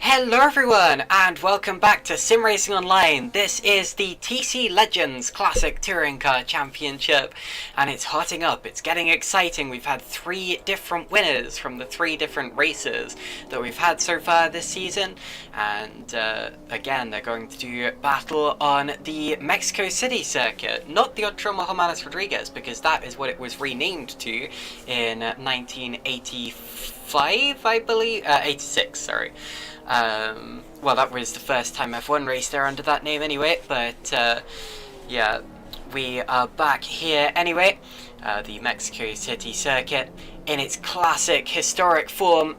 Hello everyone, and welcome back to SimRacingOnline. This is the TC Legends Classic Touring Car Championship, and it's hotting up, it's getting exciting. We've had 3 different winners from the 3 different races that we've had so far this season, and again, they're going to do battle on the Mexico City circuit, not the Autódromo Hermanos Rodriguez, because that is what it was renamed to in 1985, I believe, 86, sorry. Well, that was the first time F1 raced there under that name anyway, but yeah, we are back here anyway. The Mexico City circuit in its classic historic form.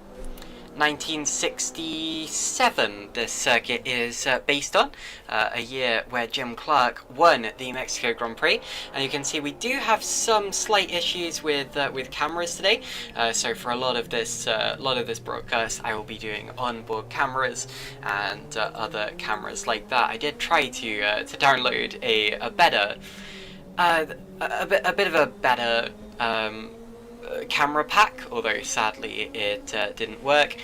1967 this circuit is based on, a year where Jim Clark won the Mexico Grand Prix, and you can see we do have some slight issues with cameras today, so for a lot of this broadcast I will be doing onboard cameras and other cameras like that. I did try to download a bit of a better camera pack, although sadly it didn't work,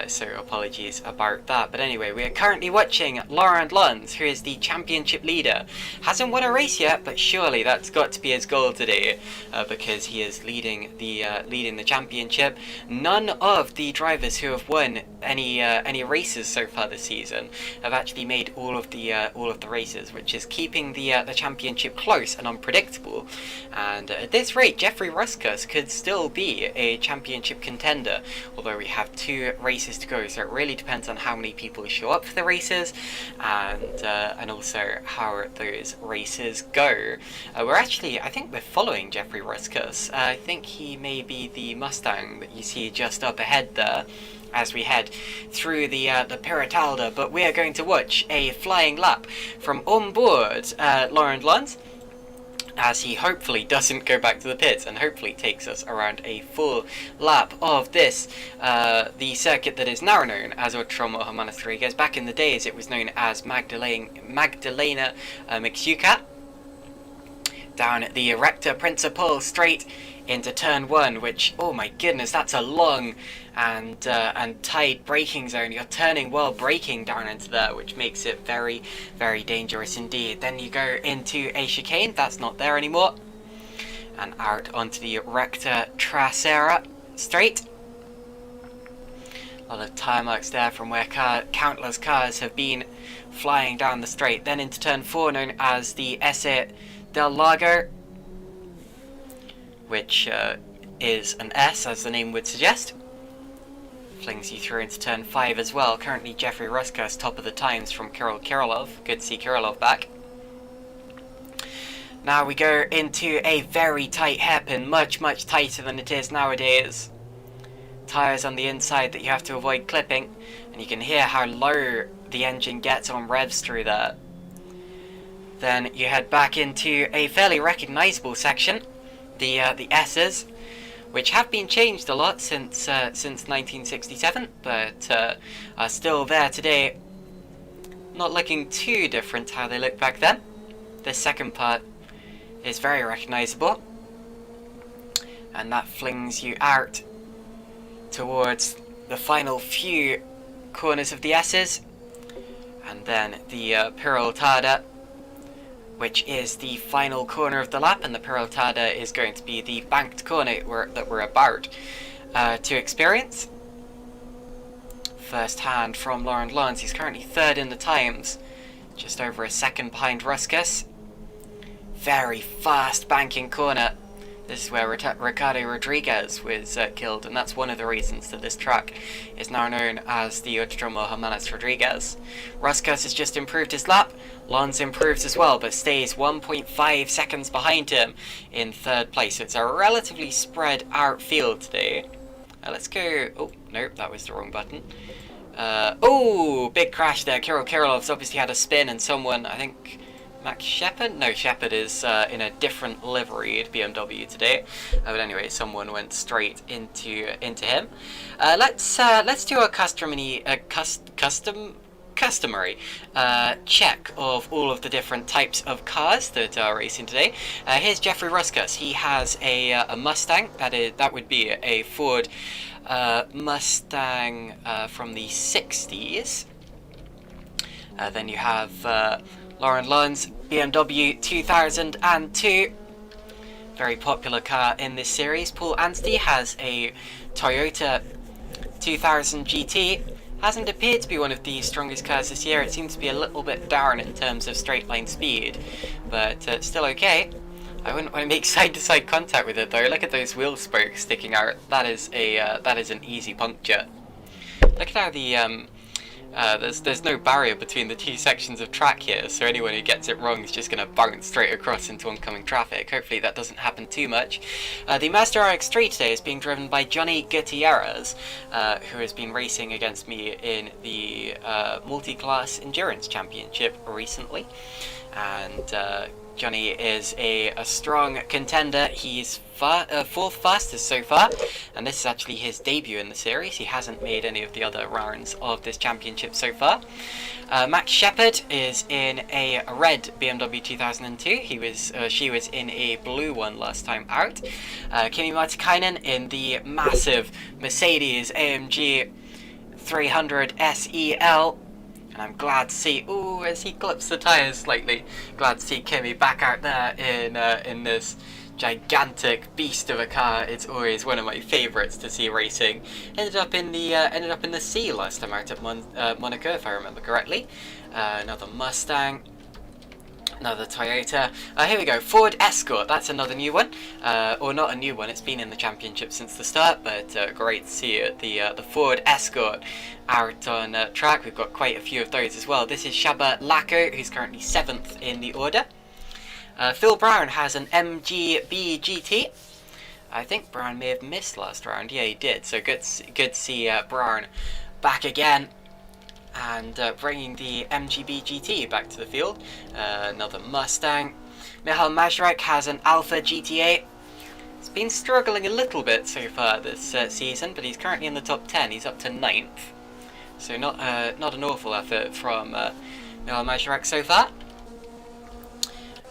so apologies about that. But anyway, we are currently watching Laurent Lons, who is the championship leader. Hasn't won a race yet, but surely that's got to be his goal today, because he is leading the championship. None of the drivers who have won any races so far this season have actually made all of the races, which is keeping the championship close and unpredictable. And at this rate, Jeffrey Ruskus could still be a championship contender, although we have 2 races to go, so it really depends on how many people show up for the races and also how those races go. I think we're following Jeffrey Ruskus. I think he may be the Mustang that you see just up ahead there as we head through the Piratalda, but we are going to watch a flying lap from onboard Laurent Lons, as he hopefully doesn't go back to the pits and hopefully takes us around a full lap of this, the circuit that is now known as Autódromo Hermanos Rodriguez. Back in the days it was known as Magdalena Mixhucat. Down the Recta Principal straight into turn 1, which, oh my goodness, that's a long and tight braking zone. You're turning while braking down into there, which makes it very, very dangerous indeed. Then you go into a chicane, that's not there anymore, and out onto the Recta Trasera straight. A lot of tire marks there from where countless cars have been flying down the straight. Then into turn 4, known as the Ese del Lago, which is an S, as the name would suggest. Flings you through into turn 5 as well. Currently Jeffrey Ruskus top of the times from Kirill Kirilov. Good to see Kirilov back. Now we go into a very tight hairpin, much tighter than it is nowadays. Tyres on the inside that you have to avoid clipping, and you can hear how low the engine gets on revs through there. Then you head back into a fairly recognisable section, the S's, which have been changed a lot since 1967, but are still there today. Not looking too different how they looked back then. This second part is very recognisable, and that flings you out towards the final few corners of the S's, and then the Piratalda, which is the final corner of the lap, and the Piratalda is going to be the banked corner that we're about to experience. First hand from Laurent Lons. He's currently 3rd in the times, just over a second behind Ruskus. Very fast banking corner. This is where Ricardo Rodriguez was killed, and that's one of the reasons that this track is now known as the Autódromo Hermanos Rodriguez. Ruskus has just improved his lap. Lons improves as well, but stays 1.5 seconds behind him in 3rd place. So it's a relatively spread out field today. Let's go. Oh, nope, that was the wrong button. Oh, big crash there. Kirill Kirilov's obviously had a spin, and someone, I think Max Shepard? No, Shepard is in a different livery at BMW today. But anyway, someone went straight into him. Let's do a custom customary check of all of the different types of cars that are racing today. Here's Jeffrey Ruskus. He has a Mustang. That would be a Ford Mustang from the 60s. Then you have Lauren Lund's BMW 2002. Very popular car in this series. Paul Anstey has a Toyota 2000 GT. Hasn't appeared to be one of the strongest cars this year. It seems to be a little bit down in terms of straight line speed, but still okay. I wouldn't want to make side-to-side contact with it though. Look at those wheel spokes sticking out. That is an easy puncture. Look at how the there's no barrier between the two sections of track here, so anyone who gets it wrong is just going to bounce straight across into oncoming traffic. Hopefully that doesn't happen too much. The Mazda RX-3 today is being driven by Johnny Gutierrez, who has been racing against me in the Multi-Class Endurance Championship recently, and Johnny is a strong contender. He's fourth fastest so far, and this is actually his debut in the series. He hasn't made any of the other rounds of this championship so far. Max Shepard is in a red BMW 2002. She was in a blue one last time out. Kimi Martikainen in the massive Mercedes AMG 300 SEL. And I'm glad to see, as he clips the tyres slightly, glad to see Kimi back out there in this gigantic beast of a car. It's always one of my favourites to see racing. Ended up in the sea last time out at Monaco, if I remember correctly. Another Mustang. Another Toyota. Here we go, Ford Escort, that's another new one. Or not a new one, it's been in the championship since the start, but great to see it. The Ford Escort out on track. We've got quite a few of those as well. This is Shaba Lacko, who's currently 7th in the order. Phil Brown has an MGB GT. I think Brown may have missed last round. Yeah, he did, so good to see Brown back again. And bringing the MGB GT back to the field. Another Mustang. Michal Mazurek has an Alpha GTA. He's been struggling a little bit so far this season, but he's currently in the top 10. He's up to 9th. So not an awful effort from Michal Mazurek so far.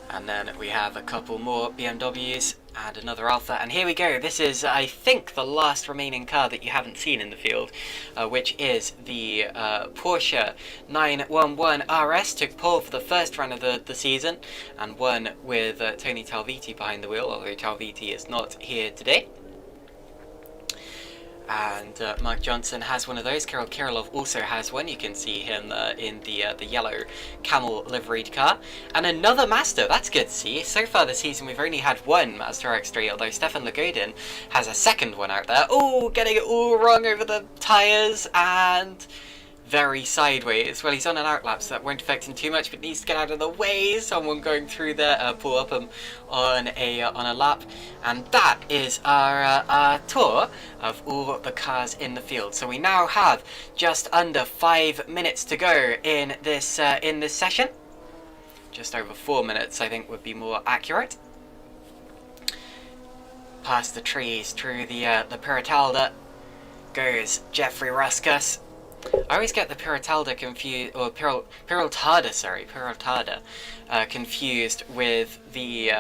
And then we have a couple more BMWs and another Alpha. And here we go. This is, I think, the last remaining car that you haven't seen in the field, which is the Porsche 911 RS. Took pole for the first run of the season and won with Tony Talviti behind the wheel, although Talviti is not here today. And Mark Johnson has one of those. Kirill Kirilov also has one. You can see him in the yellow camel liveried car. And another Mazda. That's good to see. So far this season we've only had one Mazda RX-3, although Stefan Lagodin has a second one out there. Oh, getting it all wrong over the tyres and very sideways. Well, he's on an outlap, so that won't affect him too much, but needs to get out of the way. Someone going through there, pull up him on a lap. And that is our tour of all the cars in the field. So we now have just under 5 minutes to go in this session. Just over 4 minutes, I think, would be more accurate. Past the trees, through the Piratalda, goes Jeffrey Ruskus. I always get the Piratalda confused, or Piratalda, confused with the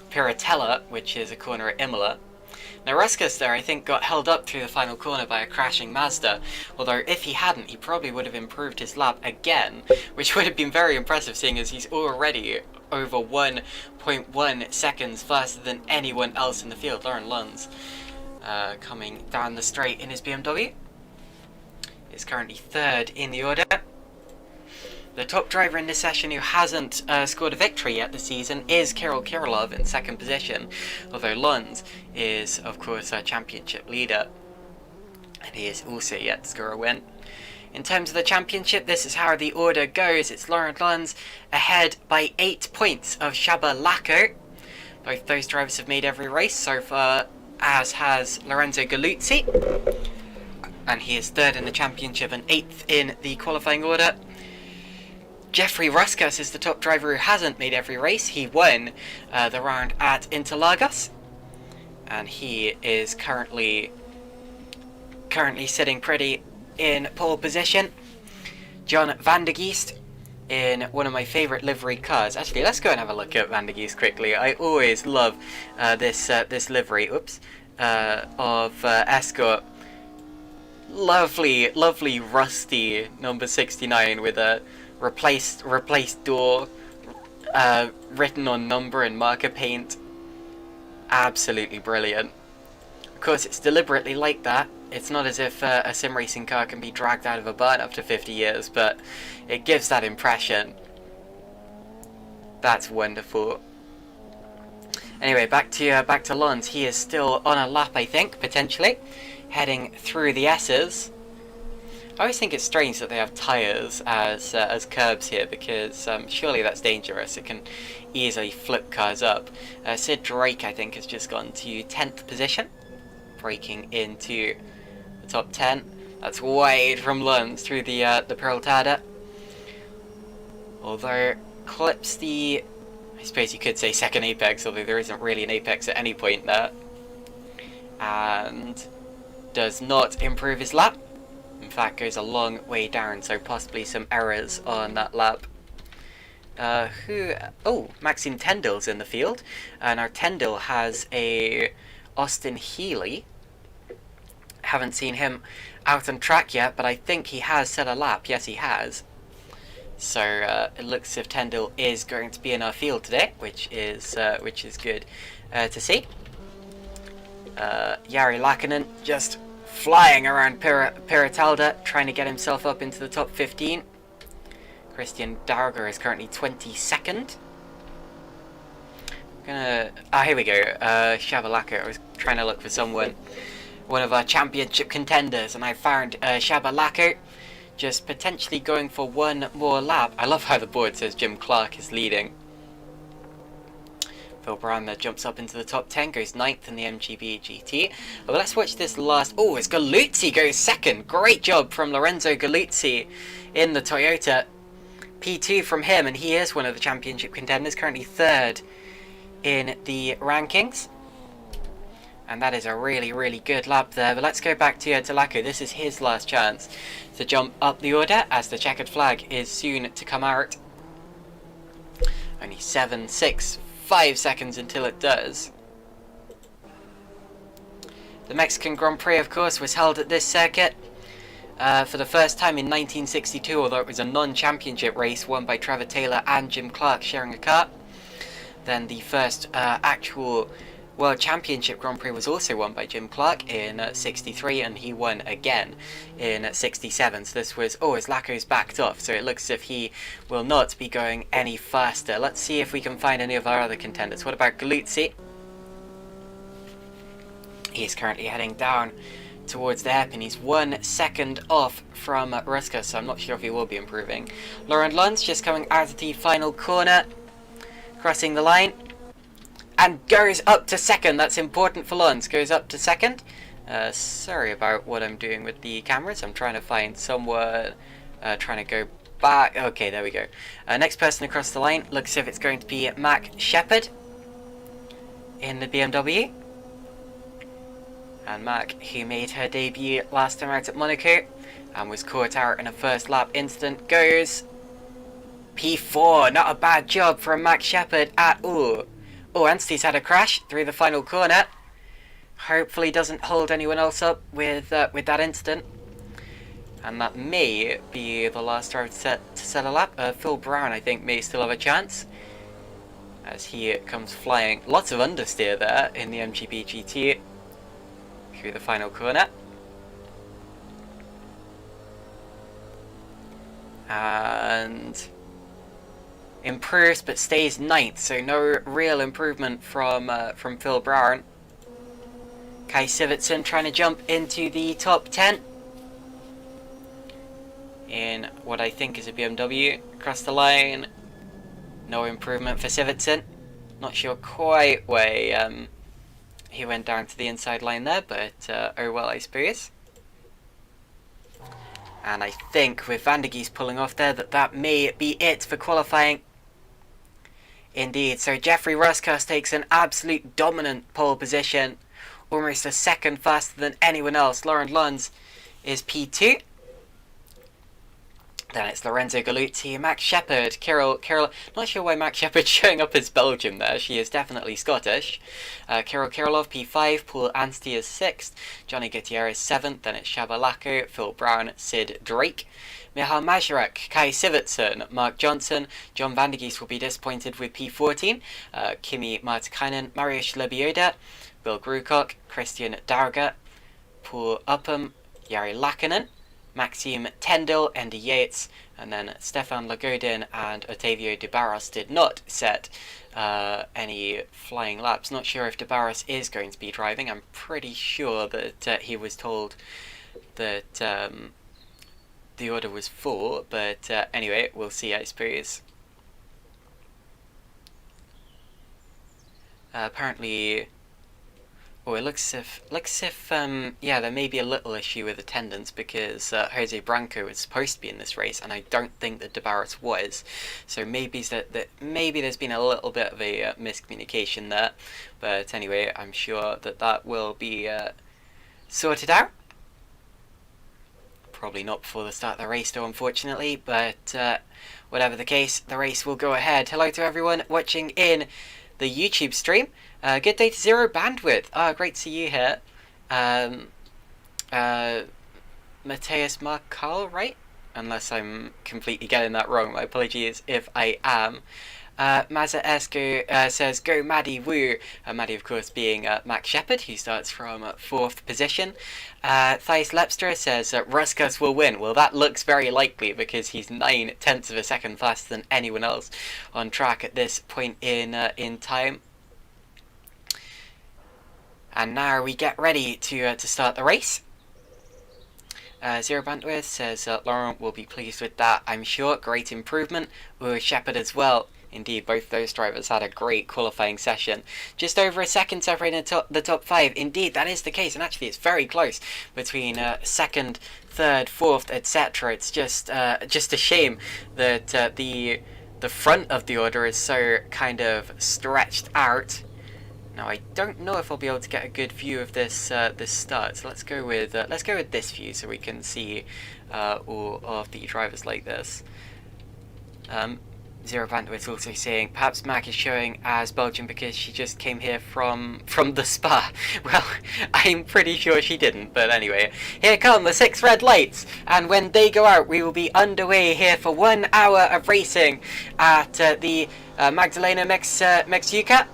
Piratella, which is a corner at Imola. Now Ruskus there, I think, got held up through the final corner by a crashing Mazda, although if he hadn't, he probably would have improved his lap again, which would have been very impressive, seeing as he's already over 1.1 seconds faster than anyone else in the field. Lauren Lunds coming down the straight in his BMW. Is currently 3rd in the order. The top driver in this session who hasn't scored a victory yet this season is Kirill Kirilov in 2nd position, although Lund is, of course, our championship leader, and he is also yet to score a win. In terms of the championship, this is how the order goes. It's Laurent Lund ahead by 8 points of Shaba Lacko. Both those drivers have made every race so far, as has Lorenzo Galuzzi. And he is 3rd in the championship and 8th in the qualifying order. Jeffrey Ruskus is the top driver who hasn't made every race. He won the round at Interlagos, and he is currently sitting pretty in pole position. John van der Geest in one of my favourite livery cars. Actually, let's go and have a look at Van der Geest quickly. I always love this livery. Oops, of Escort. Lovely, lovely rusty number 69 with a replaced door, written on number in marker paint. Absolutely brilliant. Of course, it's deliberately like that. It's not as if a sim racing car can be dragged out of a barn after 50 years, but it gives that impression. That's wonderful. Anyway, back to Lons. He is still on a lap, I think, potentially, heading through the S's. I always think it's strange that they have tyres as curbs here, because surely that's dangerous. It can easily flip cars up. Sid Drake, I think, has just gone to 10th position, breaking into the top 10. That's wide from Lons through the Peraltada. Although clips the, I suppose you could say, second apex, although there isn't really an apex at any point there. And does not improve his lap. In fact, goes a long way down, so possibly some errors on that lap. Oh, Maxime Tyndall's in the field, and our Tyndall has a Austin Healey. Haven't seen him out on track yet, but I think he has set a lap. Yes, he has. So it looks as if Tyndall is going to be in our field today, which is good to see. Jari Lakkinen just flying around Peraltada, trying to get himself up into the top 15. Christian Dauger is currently 22nd. Here we go. Shabalaka. I was trying to look for one of our championship contenders, and I found Shabalaka, just potentially going for one more lap. I love how the board says Jim Clark is leading. Phil Brown there jumps up into the top 10, goes 9th in the MGB GT. But let's watch this last. Oh, it's Galuzzi goes 2nd. Great job from Lorenzo Galuzzi in the Toyota. P2 from him, and he is one of the championship contenders, currently 3rd in the rankings. And that is a really, really good lap there. But let's go back to Lacko. This is his last chance to jump up the order, as the checkered flag is soon to come out. Only 7, 6, 5 seconds until it does. The Mexican Grand Prix, of course, was held at this circuit for the first time in 1962, although it was a non-championship race won by Trevor Taylor and Jim Clark sharing a car. Then the first actual World Championship Grand Prix was also won by Jim Clark in 63, and he won again in 67. So this was, as Lacko's backed off, so it looks as if he will not be going any faster. Let's see if we can find any of our other contenders. What about Galuzzi? He's currently heading down towards the hairpin. He's 1 second off from Ruska, so I'm not sure if he will be improving. Laurent Lons just coming out of the final corner, crossing the line, and goes up to 2nd. That's important for Lons. Goes up to 2nd. Sorry about what I'm doing with the cameras. I'm trying to find somewhere, trying to go back. Okay, there we go. Next person across the line looks as if it's going to be Mac Shepherd in the BMW. And Mac, who made her debut last time out at Monaco and was caught out in a first lap incident, goes P4. Not a bad job from Mac Shepherd at all. Oh, Anstey's had a crash through the final corner. Hopefully doesn't hold anyone else up with that incident. And that may be the last driver to set a lap. Phil Brown, I think, may still have a chance, as he comes flying. Lots of understeer there in the MGB GT through the final corner. And improves but stays 9th, so no real improvement from Phil Brown. Kai Sivertsen trying to jump into the top 10 in what I think is a BMW. Across the line, no improvement for Sivertsen. Not sure quite why he went down to the inside line there, but oh well, I suppose. And I think with Van der Geest pulling off there, that may be it for qualifying. Indeed, so Jeffrey Ruskas takes an absolute dominant pole position, almost a second faster than anyone else. Laurent Lons is P2. Then it's Lorenzo Galuzzi, Max Shepard, Kirill. Not sure why Max Shepard's showing up as Belgium there. She is definitely Scottish. Kirill Kirilov, P5. Paul Anstey is 6th. Johnny Gutierrez 7th. Then it's Shabalako, Phil Brown, Sid Drake. Michal Majerek, Kai Sivertsen, Mark Johnson. John Vandergeest will be disappointed with P14. Kimi Martikainen, Mariusz Lebioda, Bill Grukok, Christian Darga, Paul Upham, Jari Lakinen, Maxime Tendel, Andy Yates, and then Stefan Lagodin and Otavio de Barros did not set any flying laps. Not sure if de Barros is going to be driving. I'm pretty sure that he was told that the order was full, but anyway, we'll see, I suppose. Apparently... Oh, it looks if yeah, there may be a little issue with attendance because Jose Branco was supposed to be in this race, and I don't think that de Barros was. So maybe maybe there's been a little bit of a miscommunication there. But anyway, I'm sure that will be sorted out. Probably not before the start of the race, though, unfortunately. But whatever the case, the race will go ahead. Hello to everyone watching in the YouTube stream. Good day to Zero Bandwidth. Great to see you here. Mateus Marcal, right? Unless I'm completely getting that wrong. My apologies if I am. Mazza Esco says, go Maddie, woo. Maddie, of course, being Max Shepard, who starts from 4th position. Thijs Lepstra says, Ruskas will win. Well, that looks very likely because he's 9/10 of a second faster than anyone else on track at this point in time. And now we get ready to start the race. Zero Bandwidth says, Laurent will be pleased with that, I'm sure. Great improvement. Shepard as well. Indeed, both those drivers had a great qualifying session. Just over a second separating the top 5. Indeed, that is the case. And actually, it's very close between 2nd, 3rd, 4th, etc. It's just a shame that the front of the order is so kind of stretched out. Now, I don't know if I'll be able to get a good view of this this start. So let's go with this view so we can see all of the drivers like this. Zero Bandwidth also saying, perhaps Mac is showing as Belgium because she just came here from the spa. Well, I'm pretty sure she didn't, but anyway. Here come the 6 red lights, and when they go out, we will be underway here for 1 hour of racing at the Magdalena Mexuca.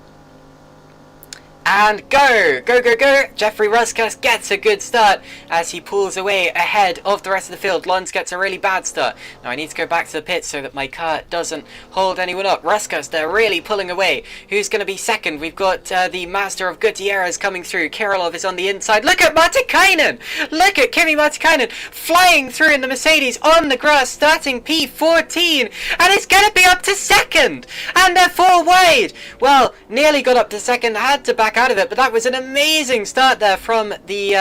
And go! Go, go, go! Jeffrey Ruskas gets a good start as he pulls away ahead of the rest of the field. Lons gets a really bad start. Now I need to go back to the pit so that my car doesn't hold anyone up. Ruskas, they're really pulling away. Who's going to be second? We've got the master of Gutierrez coming through. Kirilov is on the inside. Look at Martikainen! Look at Kimi Martikainen flying through in the Mercedes on the grass, starting P14. And it's going to be up to second! And they're 4 wide! Well, nearly got up to second, had to back out of it, but that was an amazing start there from the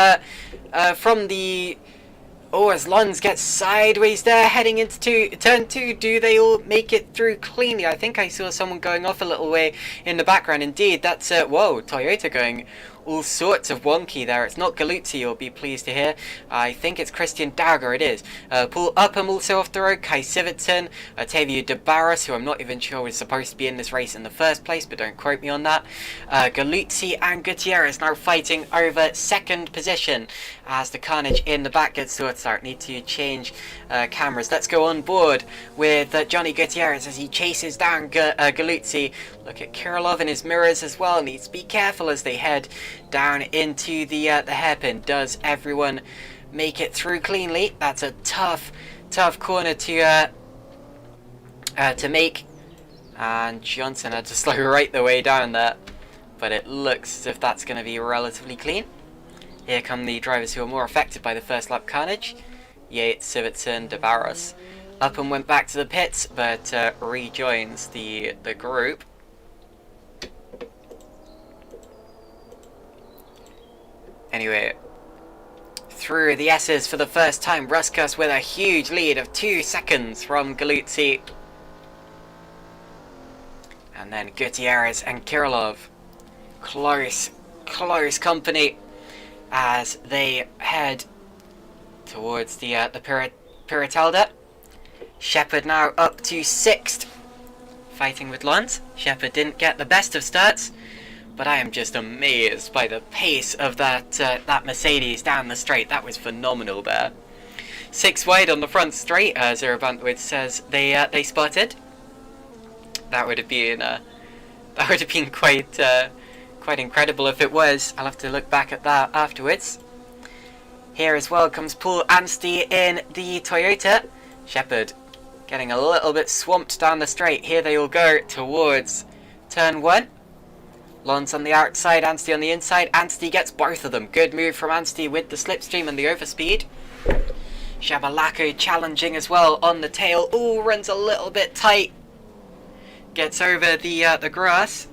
as Lons gets sideways there heading into turn 2. Do they all make it through cleanly? I think I saw someone going off a little way in the background. Indeed, that's whoa, Toyota going all sorts of wonky there. It's not Galuzzi, you'll be pleased to hear. I think it's Christian Darger, it is. Paul Upham also off the road, Kai Sivertsen, Otavio de Barros, who I'm not even sure was supposed to be in this race in the first place, but don't quote me on that. Galuzzi and Gutierrez now fighting over 2nd position as the carnage in the back gets sorted out. Need to change cameras. Let's go on board with Johnny Gutierrez as he chases down Galuzzi. Look at Kirilov in his mirrors as well. Needs to be careful as they head down into the hairpin. Does everyone make it through cleanly? That's a tough corner to make. And Johnson had to slow right the way down there. But it looks as if that's going to be relatively clean. Here come the drivers who are more affected by the first lap carnage. Yates, Sivertsen, de Barros. Upham went back to the pits, but rejoins the group. Anyway, through the S's for the first time, Ruskas with a huge lead of 2 seconds from Galuzzi. And then Gutierrez and Kirilov. Close company as they head towards the Piratelda. Shepard now up to 6th, fighting with Lons. Shepard didn't get the best of starts, but I am just amazed by the pace of that Mercedes down the straight. That was phenomenal there. 6 wide on the front straight, Zero Bandwidth says they spotted. That would have been quite incredible if it was. I'll have to look back at that afterwards. Here as well comes Paul Anstey in the Toyota. Shepard getting a little bit swamped down the straight. Here they all go towards turn 1. Lons on the outside, Anstey on the inside. Anstey gets both of them. Good move from Anstey with the slipstream and the overspeed. Shabalako challenging as well on the tail. Ooh, runs a little bit tight. Gets over the grass.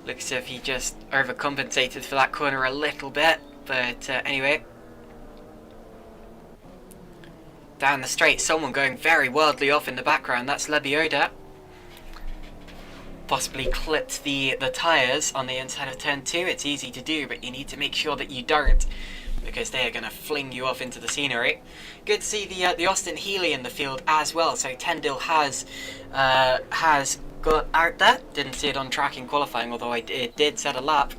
Looks as if he just overcompensated for that corner a little bit. But anyway. Down the straight, someone going very wildly off in the background. That's Lebioda. Possibly clipped the tyres on the inside of turn 2. It's easy to do, but you need to make sure that you don't, because they are going to fling you off into the scenery. Good to see the Austin Healey in the field as well. So Tendil has got out there. Didn't see it on track in qualifying, although it did set a lap.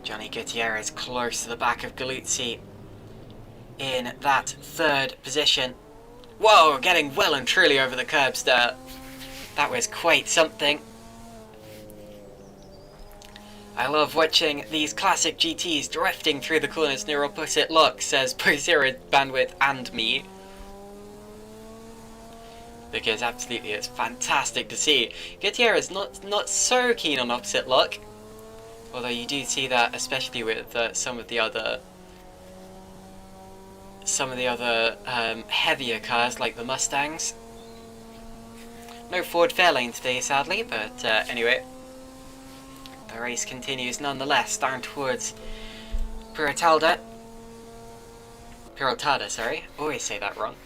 Johnny Gutierrez close to the back of Galuzzi in that 3rd position. Whoa, getting well and truly over the curbs there. That was quite something. I love watching these classic GTs drifting through the corners near opposite locks, says both Zero Bandwidth and me. Because absolutely it's fantastic to see. Gutierrez not so keen on opposite lock. Although you do see that especially with some of the other heavier cars like the Mustangs. No Ford Fairlane today sadly, but anyway. The race continues nonetheless, down towards Peraltada, sorry. Always say that wrong.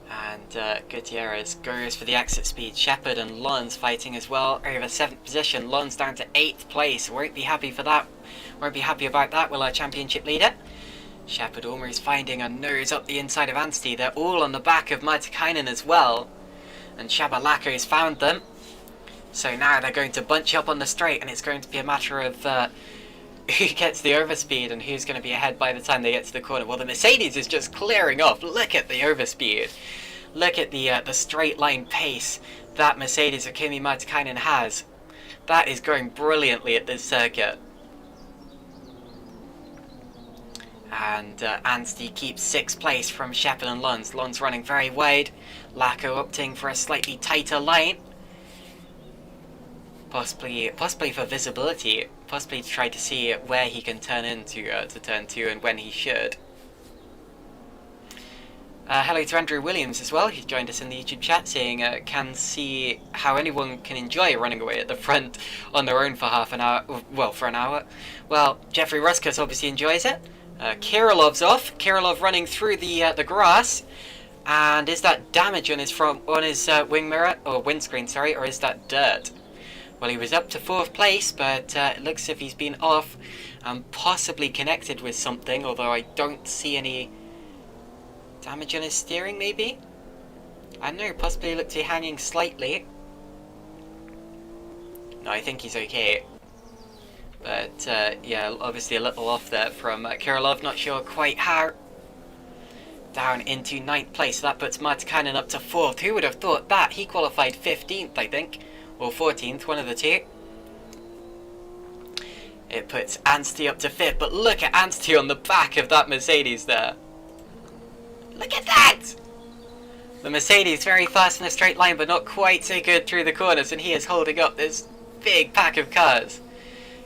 And Gutierrez goes for the exit speed. Shepard and Lons fighting as well over 7th position. Lons down to 8th place. Won't be happy for that. Won't be happy about that, will our championship leader. Shepard almost finding a nose up the inside of Anstey. They're all on the back of Martikainen as well. And Shabalako's found them. So now they're going to bunch up on the straight, and it's going to be a matter of who gets the overspeed and who's going to be ahead by the time they get to the corner. Well, the Mercedes is just clearing off. Look at the overspeed. Look at the straight line pace that Mercedes or Kimi Martikainen has. That is going brilliantly at this circuit. And Anstey keeps 6th place from Shepard and Lons. Lons running very wide. Lacko opting for a slightly tighter line. Possibly for visibility. Possibly to try to see where he can turn into to turn 2 and when he should. Hello to Andrew Williams as well. He's joined us in the YouTube chat saying can see how anyone can enjoy running away at the front on their own for half an hour. Well, for an hour. Well, Jeffrey Ruskus obviously enjoys it. Kirilov's off. Kirilov running through the grass. And is that damage on his wing mirror or windscreen? Sorry, or is that dirt? Well, he was up to 4th place, but it looks as if he's been off and possibly connected with something, although I don't see any damage on his steering, maybe? I don't know, possibly looked to be hanging slightly. No, I think he's okay. But, yeah, obviously a little off there from Kirilov, not sure quite how. Down into 9th place, so that puts Martikainen up to 4th. Who would have thought that? He qualified 15th, I think. Or 14th, one of the two. It puts Anstey up to 5th, but look at Anstey on the back of that Mercedes there. Look at that! The Mercedes very fast in a straight line, but not quite so good through the corners, and he is holding up this big pack of cars.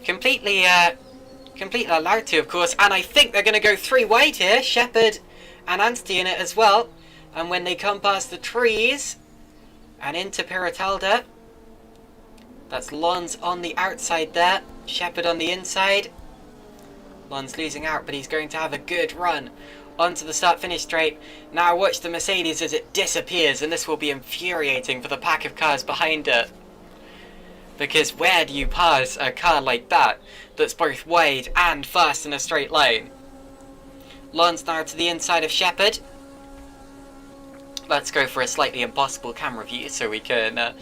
Completely allowed to, of course, and I think they're going to go 3 wide here. Shepard and Anstey in it as well. And when they come past the trees and into Peraltada, that's Lons on the outside there, Shepard on the inside. Lons losing out, but he's going to have a good run onto the start-finish straight. Now watch the Mercedes as it disappears, and this will be infuriating for the pack of cars behind it. Because where do you pass a car like that, that's both wide and fast in a straight line? Lons now to the inside of Shepard. Let's go for a slightly impossible camera view so we can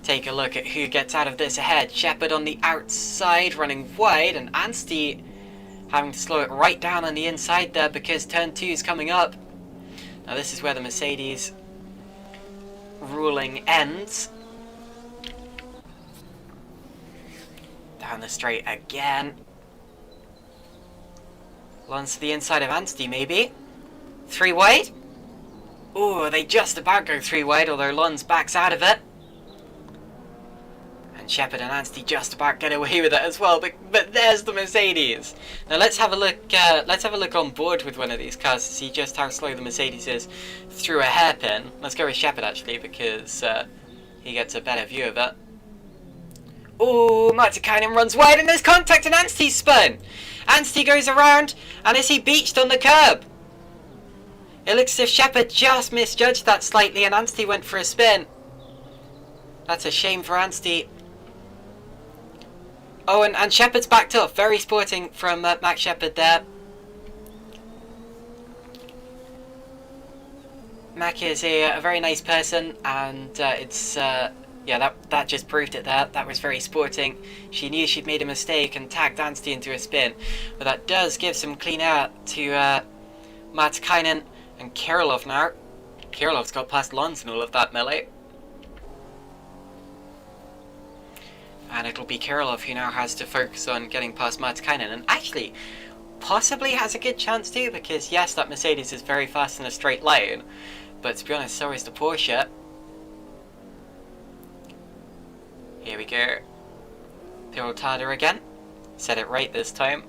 take a look at who gets out of this ahead. Shepard on the outside, running wide, and Anstey having to slow it right down on the inside there because turn 2 is coming up. Now this is where the Mercedes ruling ends. Down the straight again. Lons to the inside of Anstey, maybe. 3 wide. Ooh, they just about go 3 wide, although Lons backs out of it. And Shepard and Anstey just about get away with it as well, but there's the Mercedes. Now let's have a look on board with one of these cars to see just how slow the Mercedes is through a hairpin. Let's go with Shepard actually, because he gets a better view of it. Ooh, Martikainen runs wide and there's contact and Anstey's spun. Anstey goes around and is he beached on the curb? It looks as if Shepard just misjudged that slightly and Anstey went for a spin. That's a shame for Anstey. Oh, and Shepard's backed up. Very sporting from Max Shepard there. Mac is a very nice person, and yeah, that just proved it there. That was very sporting. She knew she'd made a mistake and tagged Anstey into a spin. But that does give some clean air to Martikainen and Kirilov now. Kirilov's got past Lons and all of that melee. And it'll be Kirilov who now has to focus on getting past Martikainen. And actually, possibly has a good chance too, because yes, that Mercedes is very fast in a straight line. But to be honest, so is the Porsche. Here we go. Pirotada again. Said it right this time.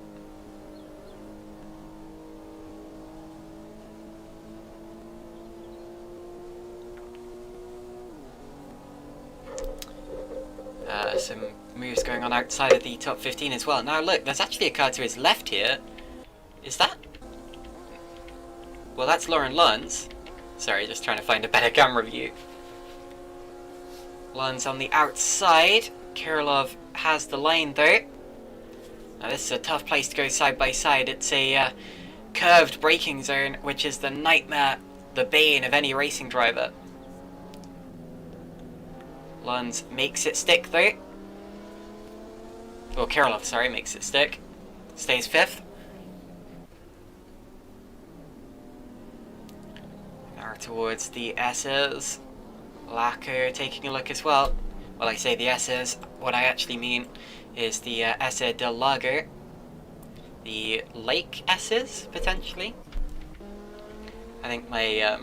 Some moves going on outside of the top 15 as well. Now look, there's actually a car to his left here. Is that? Well, that's Lauren Lons. Sorry, just trying to find a better camera view. Lons on the outside. Kirilov has the line though. Now this is a tough place to go side by side. It's a curved braking zone, which is the nightmare, the bane of any racing driver. Lons makes it stick though. Or Kirilov, sorry, makes it stick. Stays 5th. Now towards the S's. Lacko taking a look as well. Well, I say the S's, what I actually mean is the Esse del Lago. The Lake S's, potentially. I think my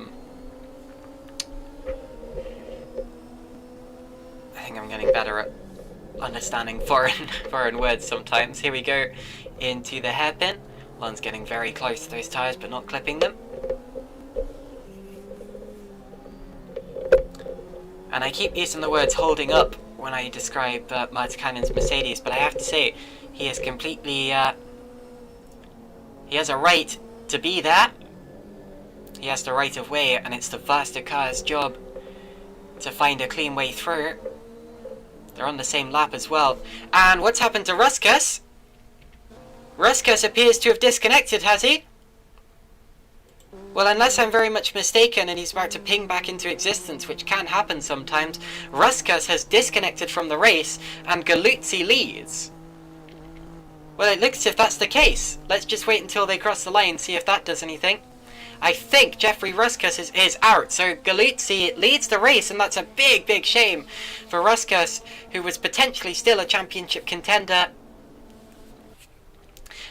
I think I'm getting better at understanding foreign words sometimes. Here we go into the hairpin. Lons getting very close to those tyres but not clipping them. And I keep using the words holding up when I describe Martikainen's Mercedes, but I have to say he is completely he has a right to be there. He has the right of way, and it's the faster car's job to find a clean way through. They're on the same lap as well. And what's happened to Ruskas? Ruskas appears to have disconnected, has he? Well, unless I'm very much mistaken and he's about to ping back into existence, which can happen sometimes, Ruskas has disconnected from the race and Galuzzi leads. Well, it looks as if that's the case. Let's just wait until they cross the line and see if that does anything. I think Jeffrey Ruskas is out, so Galuzzi leads the race, and that's a big shame for Ruskas, who was potentially still a championship contender.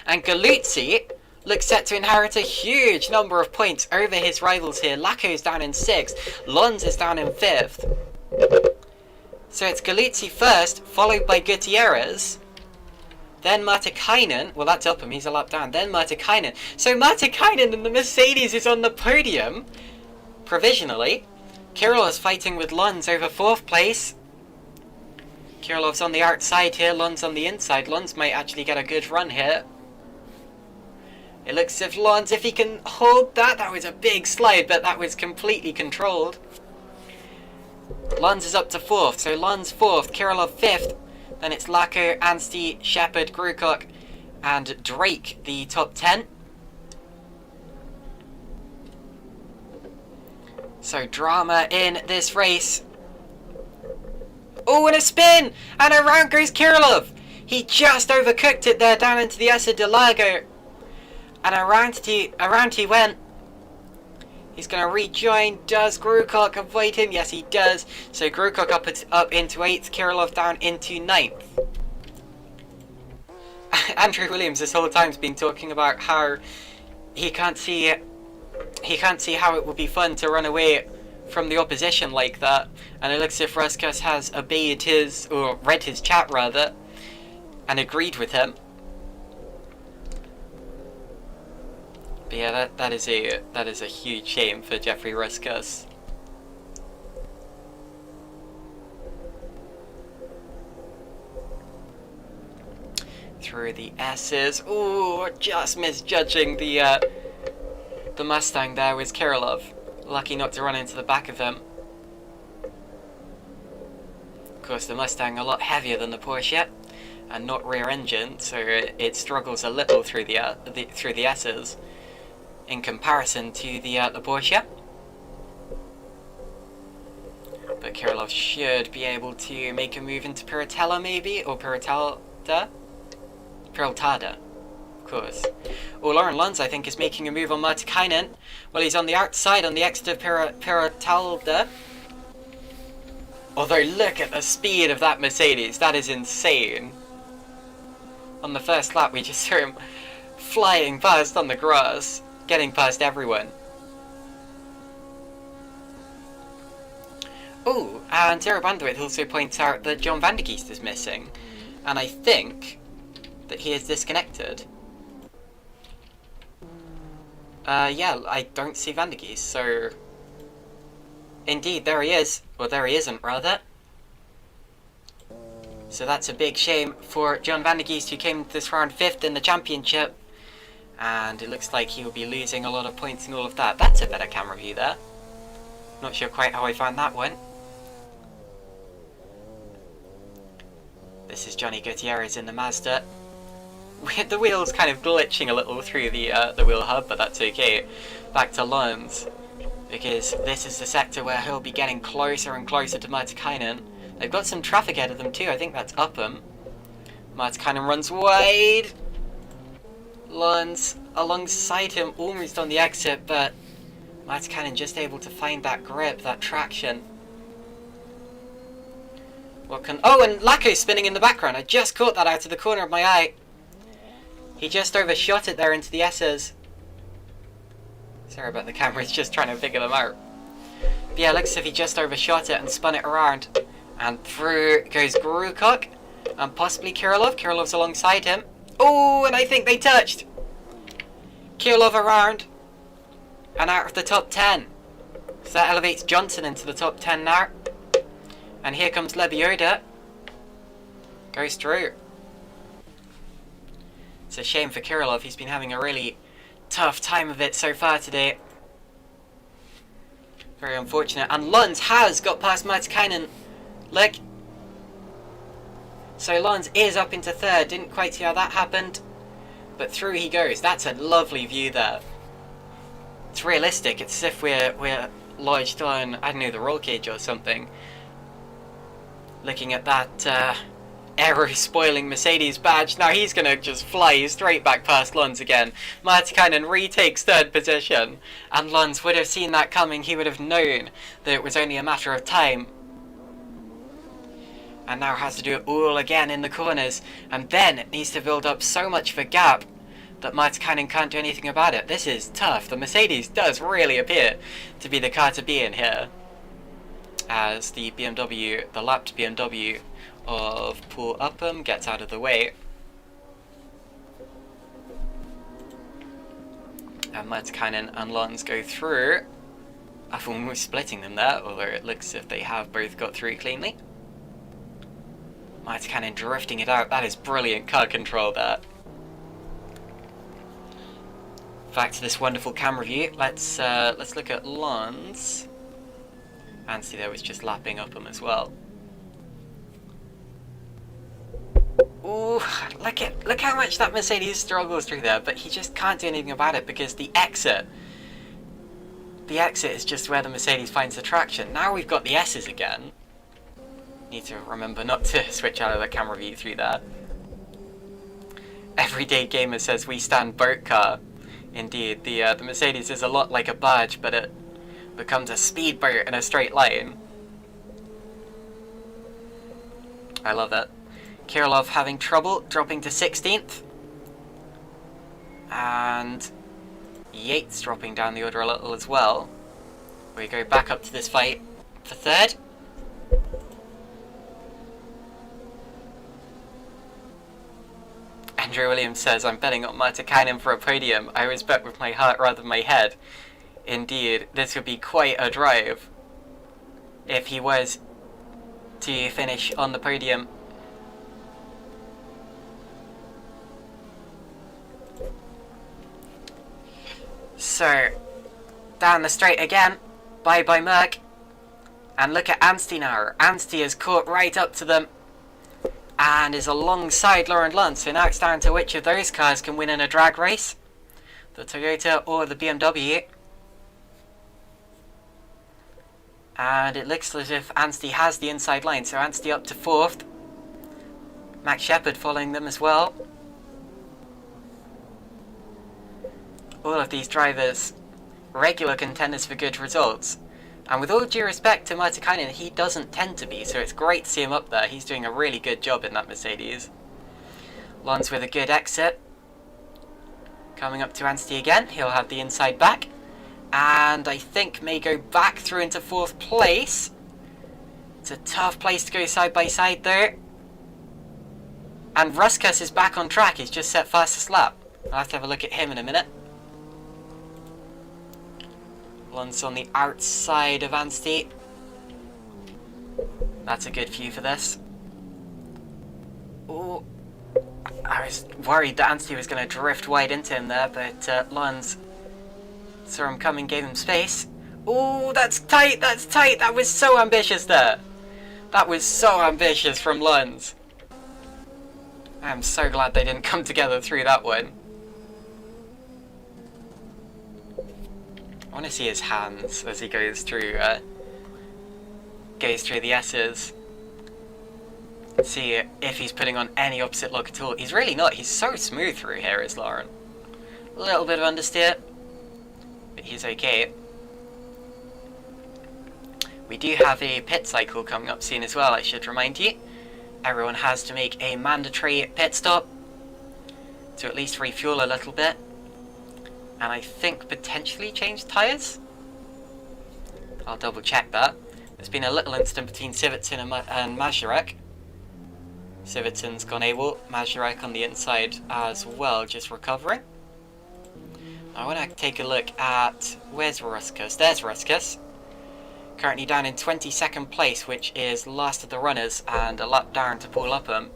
And Galuzzi looks set to inherit a huge number of points over his rivals here. Lacko's down in 6th, Lons is down in 5th. So it's Galuzzi first, followed by Gutierrez. Then Martikainen, well that's Upham, he's a lap down, then Martikainen. So Martikainen and the Mercedes is on the podium, provisionally. Kirilov's fighting with Lons over 4th place. Kirilov's on the outside here, Lons on the inside. Lons might actually get a good run here. It looks as if Lons, if he can hold that, that was a big slide, but that was completely controlled. Lons is up to 4th, so Lons 4th, Kirilov 5th. Then it's Lacko, Anstey, Shepard, Grucock, and Drake, the top 10. So drama in this race. Oh, and a spin! And around goes Kirilov! He just overcooked it there down into the Essa de Lago. And around he went. He's going to rejoin. Does Grukok avoid him? Yes, he does. So Grukok up into 8th, Kirilov down into 9th. Andrew Williams this whole time's been talking about how he can't see how it would be fun to run away from the opposition like that, and it looks as if Ruskas has obeyed his, or read his chat rather, and agreed with him. But yeah, that is a huge shame for Jeffrey Ruskas. Through the S's. Ooh, just misjudging the Mustang there was Kirilov. Lucky not to run into the back of him. Of course, the Mustang a lot heavier than the Porsche, and not rear-engined, so it struggles a little through the S's in comparison to the Porsche. But Kirilov should be able to make a move into Piratella maybe, or Piratella. Peraltada, of course. Or Lauren Lunds, I think, is making a move on Martikainen. Well, he's on the outside on the exit of Peraltada. Although, look at the speed of that Mercedes. That is insane. On the first lap, we just saw him flying past on the grass, getting past everyone. Oh, and Sarah Bandwidth also points out that John van der Geest is missing. And I think that he is disconnected. Yeah, I don't see Van der Geest, so... Indeed, there he is. Or there he isn't, rather. So that's a big shame for John van der Geest, who came this round 5th in the championship. And it looks like he will be losing a lot of points and all of that. That's a better camera view there. Not sure quite how I found that one. This is Johnny Gutierrez in the Mazda. The wheel's kind of glitching a little through the wheel hub, but that's okay. Back to Lons, because this is the sector where he'll be getting closer and closer to Martikainen. They've got some traffic ahead of them too, I think that's Upham. Martikainen runs wide. Lons alongside him, almost on the exit, but Martikainen just able to find that grip, that traction. Oh, and Laco's spinning in the background. I just caught that out of the corner of my eye. He just overshot it there into the S's. Sorry about the camera, it's just trying to figure them out. But yeah, looks as if he just overshot it and spun it around. And through goes Grukok. And possibly Kirilov. Kirilov's alongside him. Oh, and I think they touched. Kirilov around. And out of the top 10. So that elevates Johnson into the top 10 now. And here comes Lebioda. Goes through. It's a shame for Kirilov, he's been having a really tough time of it so far today. Very unfortunate. And Lons has got past Martikainen. Look. So Lons is up into 3rd. Didn't quite see how that happened. But through he goes. That's a lovely view there. It's realistic. It's as if we're lodged on, I don't know, the roll cage or something. Looking at that aero-spoiling Mercedes badge. Now he's going to just fly straight back past Lons again. Martikainen retakes 3rd position. And Lons would have seen that coming. He would have known that it was only a matter of time. And now has to do it all again in the corners. And then it needs to build up so much of a gap that Martikainen can't do anything about it. This is tough. The Mercedes does really appear to be the car to be in here. As the BMW, the lapped BMW of Paul Upham gets out of the way. And Martikainen and Lons go through. I've almost splitting them there, although it looks as if they have both got through cleanly. Martikainen drifting it out. That is brilliant car control there. Back to this wonderful camera view. Let's look at Lons. And see, there was just lapping Upham as well. Ooh, look how much that Mercedes struggles through there, but he just can't do anything about it because the exit the exit is just where the Mercedes finds the traction. Now we've got the S's again. Need to remember not to switch out of the camera view through there. Everyday Gamer says we stand boat car. Indeed, the Mercedes is a lot like a barge, but it becomes a speedboat in a straight line. I love that. Kirilov having trouble, dropping to 16th. And Yates dropping down the order a little as well. We go back up to this fight for 3rd. Andrew Williams says, I'm betting on Martikainen for a podium. I always bet with my heart rather than my head. Indeed, this would be quite a drive if he was to finish on the podium. So, down the straight again. Bye-bye Merc. And look at Anstey now. Anstey is caught right up to them and is alongside Laurent Lund. So now it's down to which of those cars can win in a drag race. The Toyota or the BMW. And it looks as if Anstey has the inside line. So Anstey up to 4th. Max Shepard following them as well. All of these drivers, regular contenders for good results. And with all due respect to Martikainen, he doesn't tend to be, so it's great to see him up there. He's doing a really good job in that Mercedes. Lons with a good exit. Coming up to Anstey again, he'll have the inside back. And I think may go back through into 4th place. It's a tough place to go side by side there. And Ruskas is back on track, he's just set fastest lap. I'll have to have a look at him in a minute. Lons on the outside of Anstey. That's a good view for this. Oh, I was worried that Anstey was going to drift wide into him there, but Lons saw him coming, gave him space. Oh, that's tight, that's tight. That was so ambitious there. That was so ambitious from Lons. I'm so glad they didn't come together through that one. I want to see his hands as he goes through the S's. See if he's putting on any opposite lock at all. He's really not. He's so smooth through here, is Lauren. A little bit of understeer, but he's okay. We do have a pit cycle coming up soon as well, I should remind you. Everyone has to make a mandatory pit stop to at least refuel a little bit. And I think potentially change tyres? I'll double check that. There's been a little incident between Civicin and Mazurek. Civicin's gone AWOL, Mazurek on the inside as well, just recovering. I want to take a look at, where's Ruskas? There's Ruskas. Currently down in 22nd place, which is last of the runners, and a lap down to Paul Upham.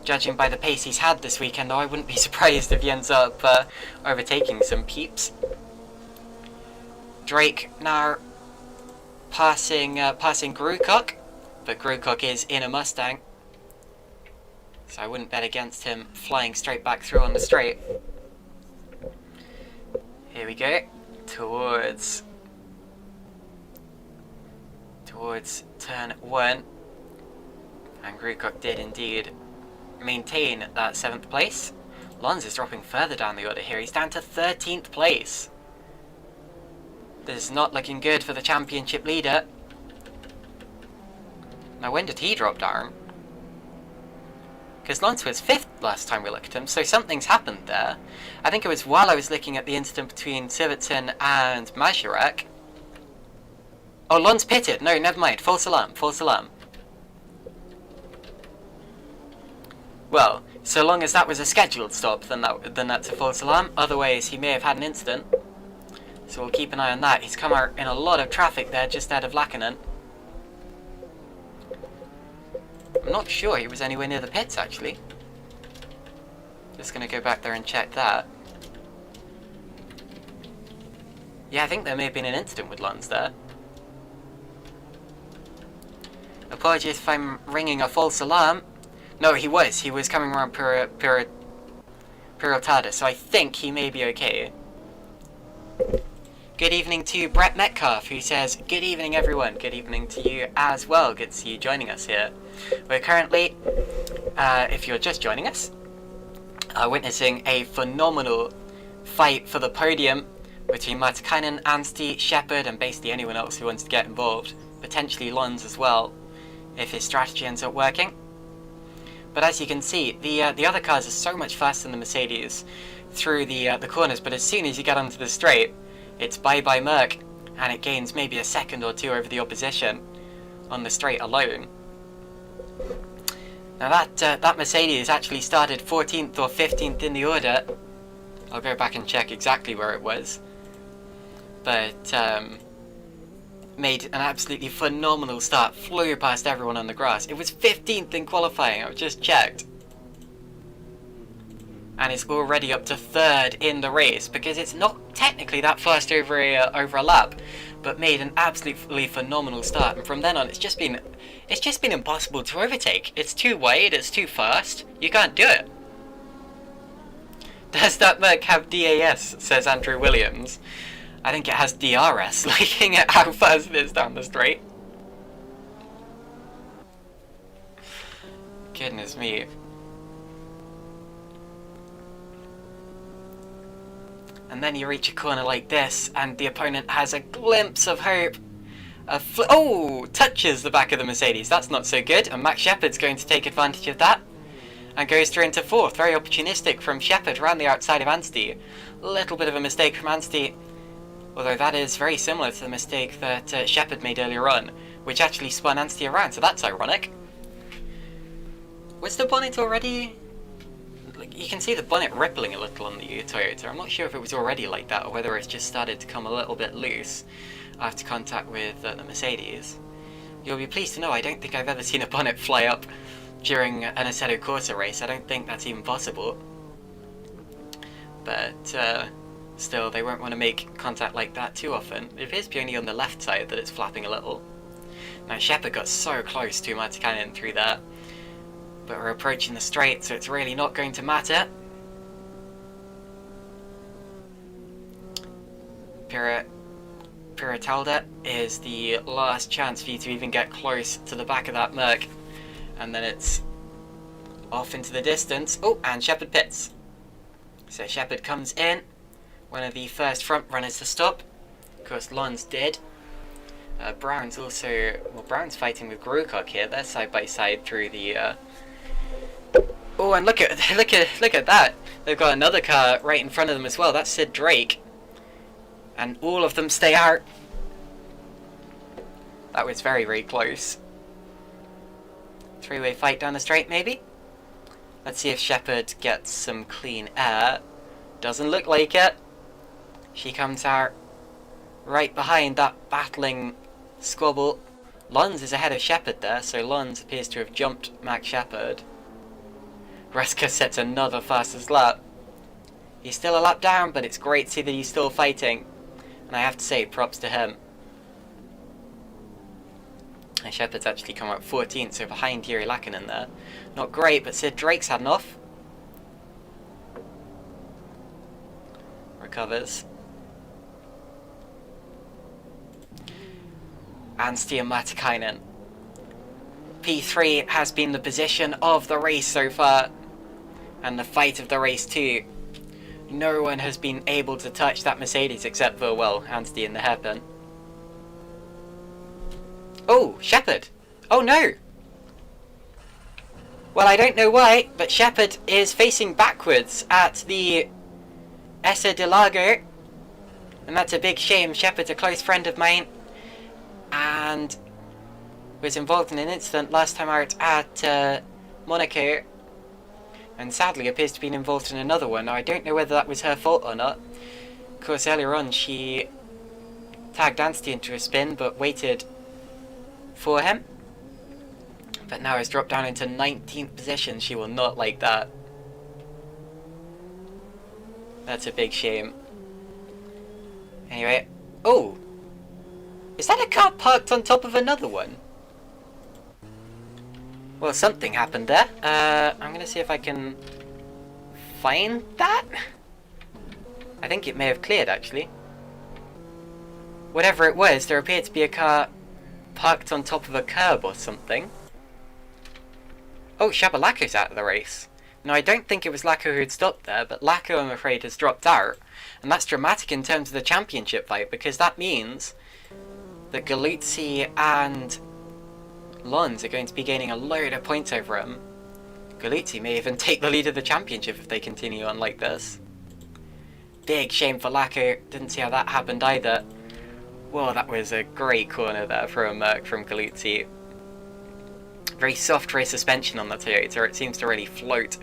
Judging by the pace he's had this weekend, though, I wouldn't be surprised if he ends up overtaking some peeps. Drake now passing Grewcock, but Grewcock is in a Mustang, so I wouldn't bet against him flying straight back through on the straight. Here we go, towards turn 1, and Grewcock did indeed maintain that 7th place. Lons is dropping further down the order here. He's down to 13th place. This is not looking good for the championship leader. Now, when did he drop down? Because Lons was 5th last time we looked at him, so something's happened there. I think it was while I was looking at the incident between Civicin and Mazurek. Oh, Lons pitted. No, never mind. False alarm. False alarm. Well, so long as that was a scheduled stop, then that's a false alarm. Otherwise, he may have had an incident. So we'll keep an eye on that. He's come out in a lot of traffic there, just out of Lackinen. I'm not sure he was anywhere near the pits, actually. Just going to go back there and check that. Yeah, I think there may have been an incident with Lons there. Apologies if I'm ringing a false alarm. No, he was coming around Pirotada, so I think he may be okay. Good evening to Brett Metcalf, who says, good evening everyone. Good evening to you as well. Good to see you joining us here. We're currently, if you're just joining us, witnessing a phenomenal fight for the podium between Martikainen, Anstey, Shepard, and basically anyone else who wants to get involved. Potentially Lons as well, if his strategy ends up working. But as you can see, the other cars are so much faster than the Mercedes through the corners, but as soon as you get onto the straight, it's bye-bye Merc, and it gains maybe a second or two over the opposition on the straight alone. Now that Mercedes actually started 14th or 15th in the order. I'll go back and check exactly where it was. But made an absolutely phenomenal start, flew past everyone on the grass. It was 15th in qualifying, I've just checked. And it's already up to 3rd in the race, because it's not technically that fast over a lap, but made an absolutely phenomenal start. And from then on, it's just been impossible to overtake. It's too wide, it's too fast. You can't do it. Does that Merc have DAS? Says Andrew Williams. I think it has DRS, looking at how fast it is down the straight. Goodness me. And then you reach a corner like this, and the opponent has a glimpse of hope. Oh! Touches the back of the Mercedes. That's not so good, and Max Shepard's going to take advantage of that. And goes through into 4th. Very opportunistic from Shepard around the outside of Anstey. A little bit of a mistake from Anstey. Although that is very similar to the mistake that Shepard made earlier on, which actually spun Anstey around, so that's ironic. Was the bonnet already... You can see the bonnet rippling a little on the Toyota. I'm not sure if it was already like that, or whether it's just started to come a little bit loose after contact with the Mercedes. You'll be pleased to know I don't think I've ever seen a bonnet fly up during an Assetto Corsa race. I don't think that's even possible. But still, they won't want to make contact like that too often. It appears to be only on the left side that it's flapping a little. Now Shepard got so close to Martikainen through that. But we're approaching the straight, so it's really not going to matter. Piratalda is the last chance for you to even get close to the back of that Merc. And then it's off into the distance. Oh, and Shepard pits. So Shepard comes in. One of the first front runners to stop. Of course, Lons did. Brown's also... Well, Brown's fighting with Grukok here. They're side by side through the... Oh, and look at that! They've got another car right in front of them as well. That's Sid Drake, and all of them stay out. That was very, very close. Three-way fight down the straight, maybe. Let's see if Shepard gets some clean air. Doesn't look like it. She comes out right behind that battling squabble. Lons is ahead of Shepard there, so Lons appears to have jumped Max Shepard. Reska sets another fastest lap. He's still a lap down, but it's great to see that he's still fighting. And I have to say, props to him. And Shepard's actually come out 14th, so behind Jiri Lackinen there. Not great, but Sid Drake's had enough. Recovers. Anstey and Martikainen. P3 has been the position of the race so far. And the fight of the race too. No one has been able to touch that Mercedes except for, well, Anstey in the hairpin. Oh, Shepard! Oh no! Well, I don't know why, but Shepard is facing backwards at the Essa de Lago. And that's a big shame. Shepard's a close friend of mine. And was involved in an incident last time out at Monaco. And sadly appears to be involved in another one. Now, I don't know whether that was her fault or not. Of course, earlier on she tagged Anstey into a spin, but waited for him. But now has dropped down into 19th position. She will not like that. That's a big shame. Anyway. Oh! Is that a car parked on top of another one? Well, something happened there. I'm gonna see if I can find that. I think it may have cleared, actually. whatever it was, there appeared to be a car parked on top of a curb or something. Oh, Shabalako's out of the race. Now, I don't think it was Lacko who'd stopped there, but Lacko, I'm afraid, has dropped out. And that's dramatic in terms of the championship fight, because that means that Galuzzi and Lons are going to be gaining a load of points over him. Galuzzi may even take the lead of the championship if they continue on like this. Big shame for Lacko. Didn't see how that happened either. Whoa, that was a great corner there from Galuzzi. Very soft rear suspension on the Toyota. It seems to really float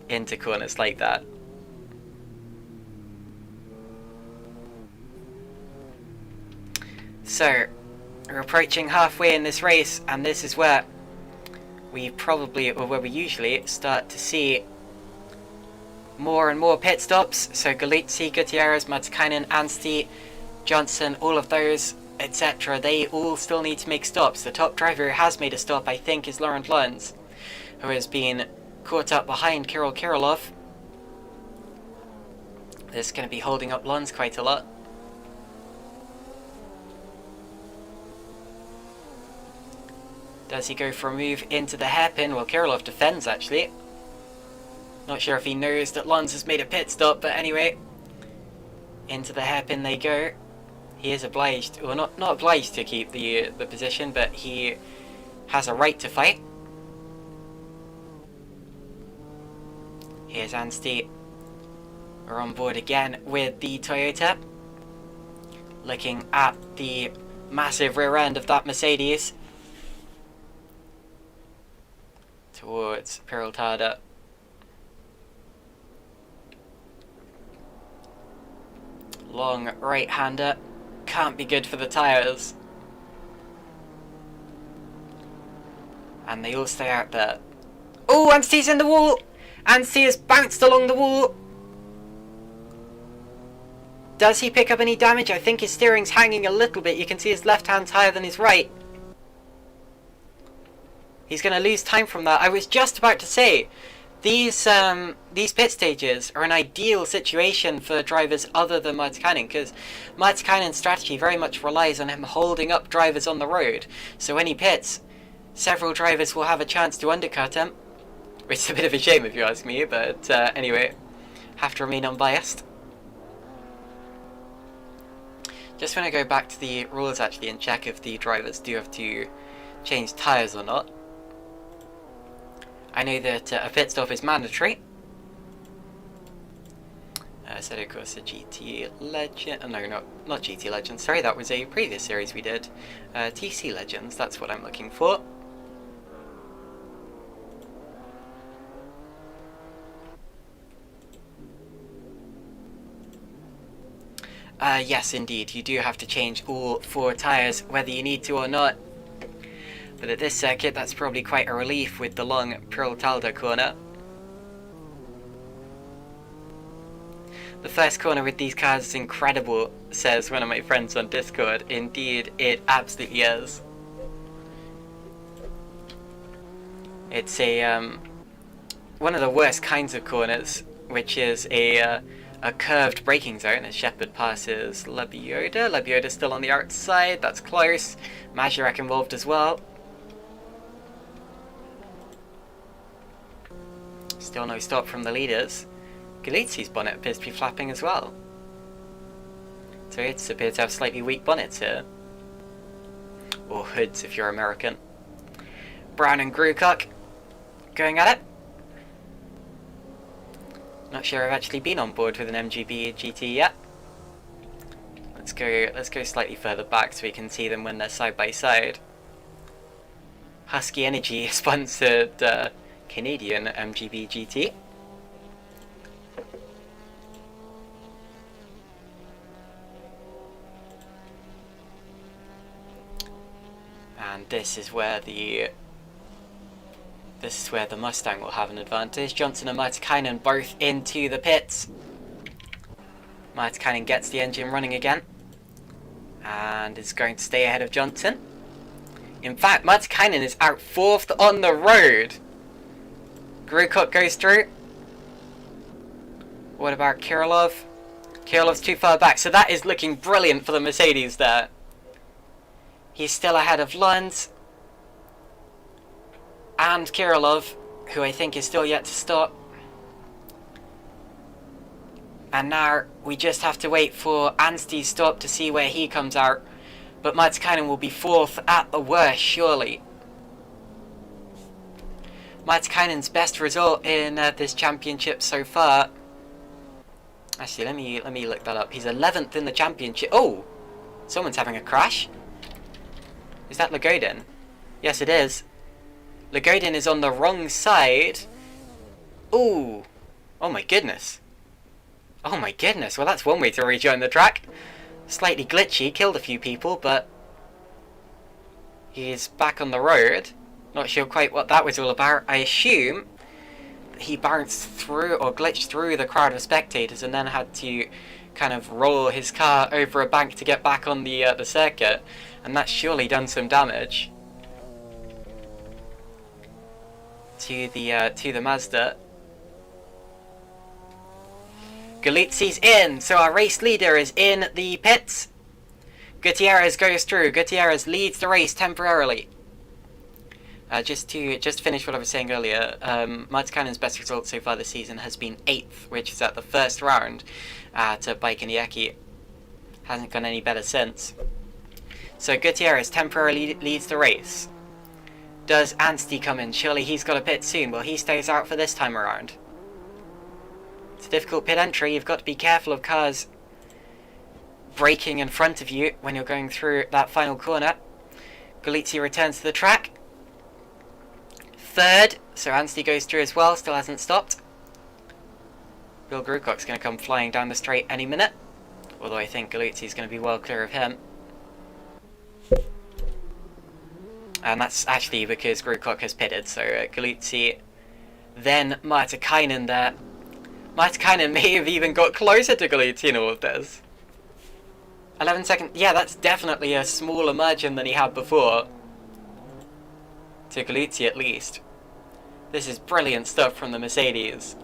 into corners like that. So, we're approaching halfway in this race, and this is where we probably, or where we usually, start to see more and more pit stops. So Galuzzi, Gutierrez, Matikainen, Anstey, Johnson, all of those, etc., they all still need to make stops. The top driver who has made a stop, I think, is Laurent Lunds, who has been caught up behind Kirill Kirillov. This is going to be holding up Lunds quite a lot. Does he go for a move into the hairpin? Well, Kirillov defends, actually. Not sure if he knows that Lunds has made a pit stop, but anyway. Into the hairpin they go. He is obliged, or not obliged to keep the position, but he has a right to fight. Here's Anstey. We're on board again with the Toyota. Looking at the massive rear end of that Mercedes. Towards Peraltada. Long right-hander. Can't be good for the tyres. And they all stay out there. Oh, Anstey's in the wall! Anstey has bounced along the wall. Does he pick up any damage? I think his steering's hanging a little bit. You can see his left hand's higher than his right. He's going to lose time from that. I was just about to say, these pit stages are an ideal situation for drivers other than Matikainen, because Matikainen's strategy very much relies on him holding up drivers on the road. So when he pits, several drivers will have a chance to undercut him, which is a bit of a shame if you ask me, but anyway, have to remain unbiased. Just want to go back to the rules actually and check if the drivers do have to change tyres or not. I know that a pit stop is mandatory. Assetto Corsa GT Legend. No, not GT Legends. Sorry, that was a previous series we did. TC Legends, that's what I'm looking for. Yes, indeed. You do have to change all 4 tyres, whether you need to or not. But at this circuit, that's probably quite a relief with the long Peraltada corner. The first corner with these cars is incredible, says one of my friends on Discord. Indeed, it absolutely is. It's a one of the worst kinds of corners, which is a curved braking zone as Shepard passes Lebioda. Lebioda's still on the outside, that's close. Majorek involved as well. Still no stop from the leaders. Galuzzi's bonnet appears to be flapping as well. So it appears to have slightly weak bonnets here. Or hoods if you're American. Brown and Grewcock going at it. Not sure I've actually been on board with an MGB GT yet. Let's go slightly further back so we can see them when they're side by side. Husky Energy sponsored Canadian MGB GT. And this is where the Mustang will have an advantage. Johnson and Matikainen both into the pits. Matikainen gets the engine running again and is going to stay ahead of Johnson. In fact, Matikainen is out 4th on the road. Grewcock goes through. What about Kirillov? Kirilov's too far back, so that is looking brilliant for the Mercedes there. He's still ahead of Lund. And Kirilov, who I think is still yet to stop. And now we just have to wait for Anstey's stop to see where he comes out. But Martikainen will be fourth at the worst, surely. Martikainen's best result in this championship so far. Actually, let me look that up. He's 11th in the championship. Oh, someone's having a crash. Is that Lagodin? Yes, it is. Lagodin is on the wrong side. Ooh. Oh my goodness. Oh my goodness. Well, that's one way to rejoin the track. Slightly glitchy, killed a few people, but he's back on the road. Not sure quite what that was all about. I assume he bounced through or glitched through the crowd of spectators and then had to kind of roll his car over a bank to get back on the circuit, and that's surely done some damage to the Mazda. Galizzi's in, so our race leader is in the pits. Gutierrez goes through. Gutierrez leads the race temporarily. Just to finish what I was saying earlier, Martikainen's best result so far this season has been 8th, which is at the first round at Baikinieki. Hasn't gone any better since. So Gutierrez temporarily leads the race. Does Anstey come in? Surely he's got a pit soon. Well, he stays out for this time around. It's a difficult pit entry. You've got to be careful of cars braking in front of you when you're going through that final corner. Galizzi returns to the track. Third, so Anstey goes through as well, still hasn't stopped. Bill Grucock's going to come flying down the straight any minute, although I think Galizzi's going to be well clear of him. And that's actually because Grucock has pitted, so Galizzi, then Martikainen there. Martikainen may have even got closer to Galizzi in all of this. 11 seconds, yeah, that's definitely a smaller margin than he had before. To Galizzi at least. This is brilliant stuff from the Mercedes.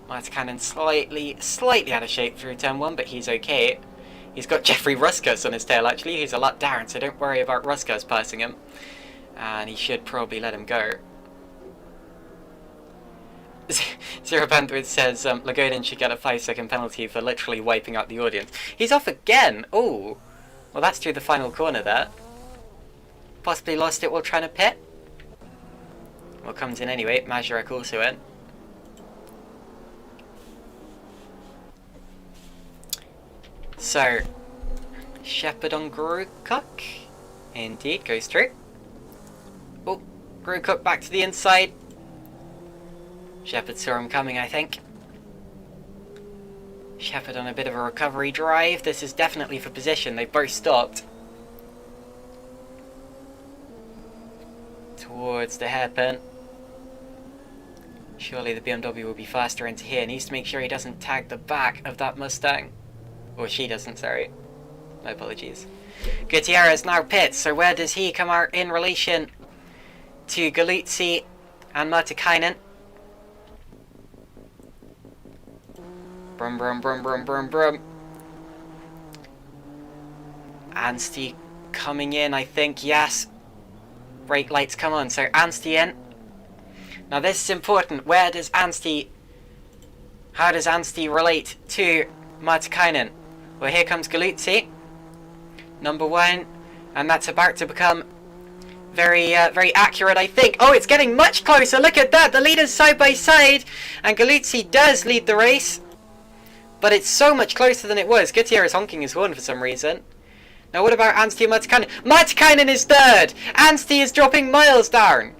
Martikainen slightly out of shape through turn 1, but he's okay. He's got Jeffrey Ruskas on his tail actually, who's a lot down, so don't worry about Ruskas passing him. And he should probably let him go. Zero Bandwidth says Lagodin should get a 5-second penalty for literally wiping out the audience. He's off again! Oh! Well, that's through the final corner there. Possibly lost it while trying to pit. Well, comes in anyway. Mazurek also in. So, Shepherd on Grucock. Indeed, goes through. Oh, Grucock back to the inside. Shepherd saw him coming, I think. Shepherd on a bit of a recovery drive. This is definitely for position. They both stopped. Towards the hairpin. Surely the BMW will be faster into here. Needs to make sure he doesn't tag the back of that Mustang. Or she doesn't, sorry. My apologies. Gutierrez now pits, so where does he come out in relation to Galizzi and Martikainen? Brum brum brum brum brum brum. Anstey coming in, I think, yes. Brake lights come on, so Anstey in. Now this is important. Where does Anstey... How does Anstey relate to Martikainen? Well, here comes Galizzi. Number 1. And that's about to become very accurate, I think. Oh, it's getting much closer. Look at that. The leaders side by side. And Galizzi does lead the race. But it's so much closer than it was. Gutierrez honking his horn for some reason. Now what about Anstey and Martikainen? Martikainen is third! Anstey is dropping miles down!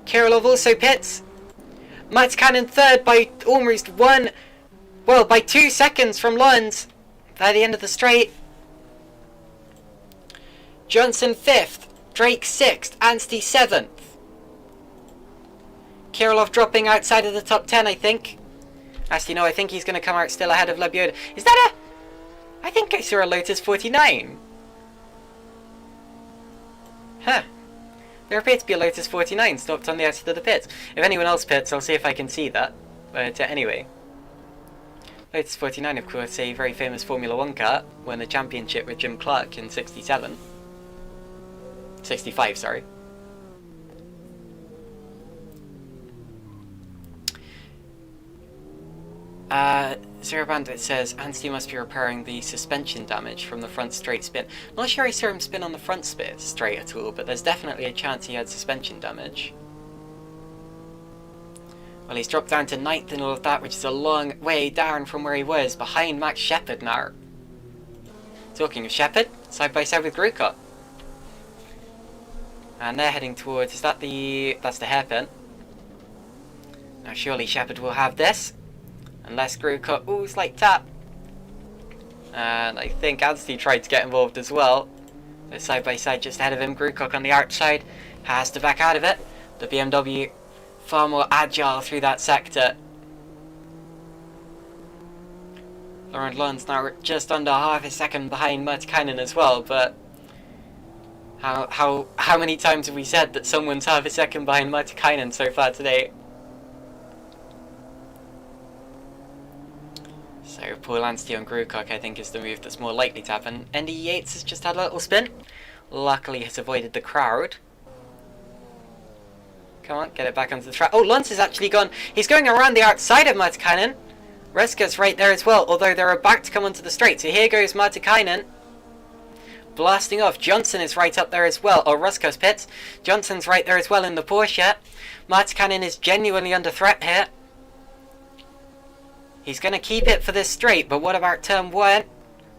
Kirilov also pits. Martikainen third by almost by 2 seconds from Lund at the end of the straight. Johnson 5th, Drake 6th, Anstey 7th. Kirilov dropping outside of the top 10, I think. Actually, no, I think he's going to come out still ahead of Lebioda. Is that I think I saw a Lotus 49. Huh. There appeared to be a Lotus 49 stopped on the outside of the pits. If anyone else pits, I'll see if I can see that. But anyway, Lotus 49, of course, a very famous Formula 1 car, won the championship with Jim Clark in 65, sorry. Zero Bandit says, Anstey must be repairing the suspension damage from the front straight spin. Not sure I saw him spin on the front straight at all, but there's definitely a chance he had suspension damage. Well, he's dropped down to 9th and all of that, which is a long way down from where he was, behind Max Shepard now. Talking of Shepard, side by side with Grukot. And they're heading towards, that's the hairpin. Now surely Shepard will have this. Unless Grukot, ooh, slight tap. And I think Anstey tried to get involved as well. They're side by side just ahead of him. Grukot on the outside has to back out of it. The BMW far more agile through that sector. Laurent Lund's now just under half a second behind Martikainen as well, but how many times have we said that someone's half a second behind Martikainen so far today? So Paul Anstey on Grukok, I think, is the move that's more likely to happen. Andy Yates has just had a little spin. Luckily has avoided the crowd. Come on, get it back onto the track. Oh, Luntz has actually gone. He's going around the outside of Martikainen. Ruska's right there as well, although they're about to come onto the straight. So here goes Martikainen. Blasting off. Johnson is right up there as well. Oh, Ruska's pits. Johnson's right there as well in the Porsche. Martikainen is genuinely under threat here. He's going to keep it for this straight, but what about turn 1?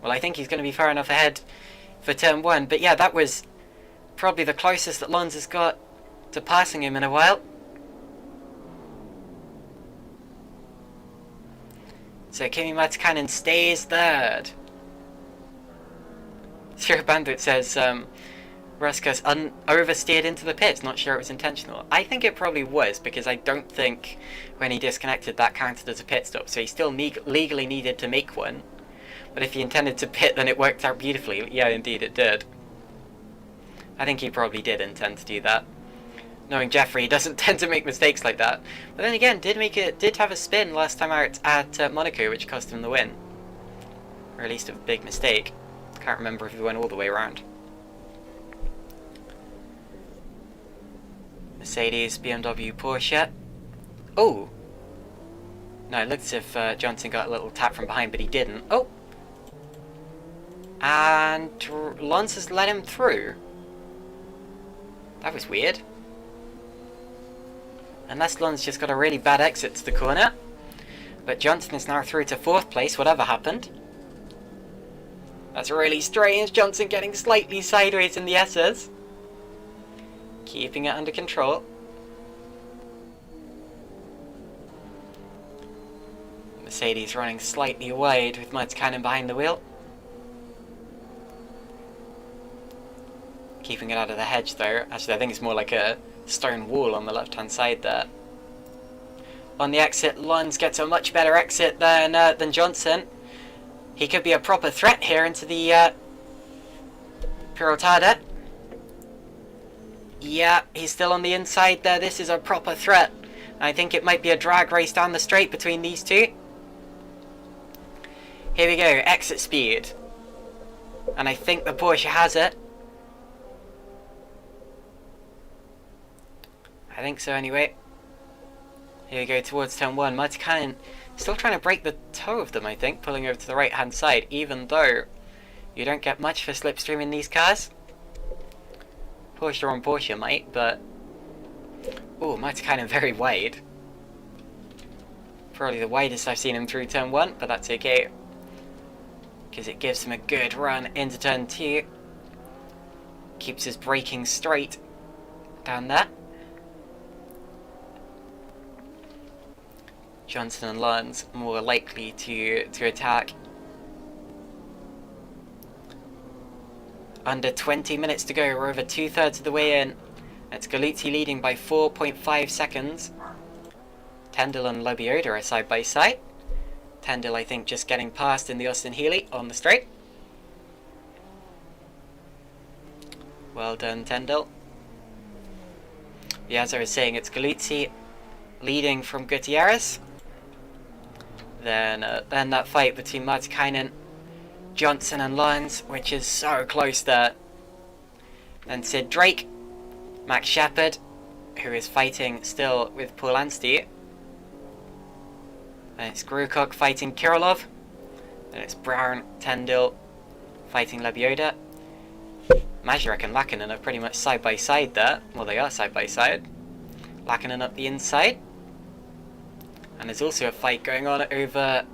Well, I think he's going to be far enough ahead for turn 1. But yeah, that was probably the closest that Lons has got to passing him in a while. So Kimi Martikainen stays third. Zero Bandit says Ruska's oversteered into the pits. Not sure it was intentional. I think it probably was, because I don't think when he disconnected that counted as a pit stop. So he still legally needed to make one. But if he intended to pit, then it worked out beautifully. Yeah, indeed it did. I think he probably did intend to do that. Knowing Jeffrey, he doesn't tend to make mistakes like that. But then again, did have a spin last time out at Monaco, which cost him the win. Or at least a big mistake. Can't remember if he went all the way around. Mercedes, BMW, Porsche. Oh! No, it looks as if Johnson got a little tap from behind, but he didn't. Oh! And Lons has let him through. That was weird. Unless Lund's just got a really bad exit to the corner. But Johnson is now through to 4th place, whatever happened. That's really strange. Johnson getting slightly sideways in the S's. Keeping it under control. Mercedes running slightly wide with Martikainen behind the wheel. Keeping it out of the hedge though. Actually, I think it's more like a stone wall on the left hand side there. On the exit, Lons gets a much better exit than Johnson. He could be a proper threat here into the Pirotada. Yeah, he's still on the inside there. This is a proper threat. I think it might be a drag race down the straight between these two. Here we go, exit speed. And I think the Porsche has it. I think so anyway. Here we go towards turn 1. Martikainen still trying to break the toe of them, I think, pulling over to the right hand side, even though you don't get much for slipstream in these cars. Porsche on Porsche might, but oh, Martikainen very wide. Probably the widest I've seen him through turn 1, but that's okay, because it gives him a good run into turn 2. Keeps his braking straight down there. Johnson and Lons more likely to attack. Under 20 minutes to go, we're over 2/3 of the way in. It's Galuzzi leading by 4.5 seconds. Tendel and Lebioda are side by side. Tendel, I think, just getting past in the Austin Healey on the straight. Well done, Tendel. Yeah, as I was saying, it's Galuzzi leading from Gutierrez. Then that fight between Martikainen, Johnson and Lons, which is so close there. Then Sid Drake, Max Shepard, who is fighting still with Polanski. Then it's Grukok fighting Kirilov. Then it's Brown, Tendil fighting Lebioda. Mazurek and Lakinen are pretty much side by side there. Well, they are side by side. Lakinen up the inside. And there's also a fight going on over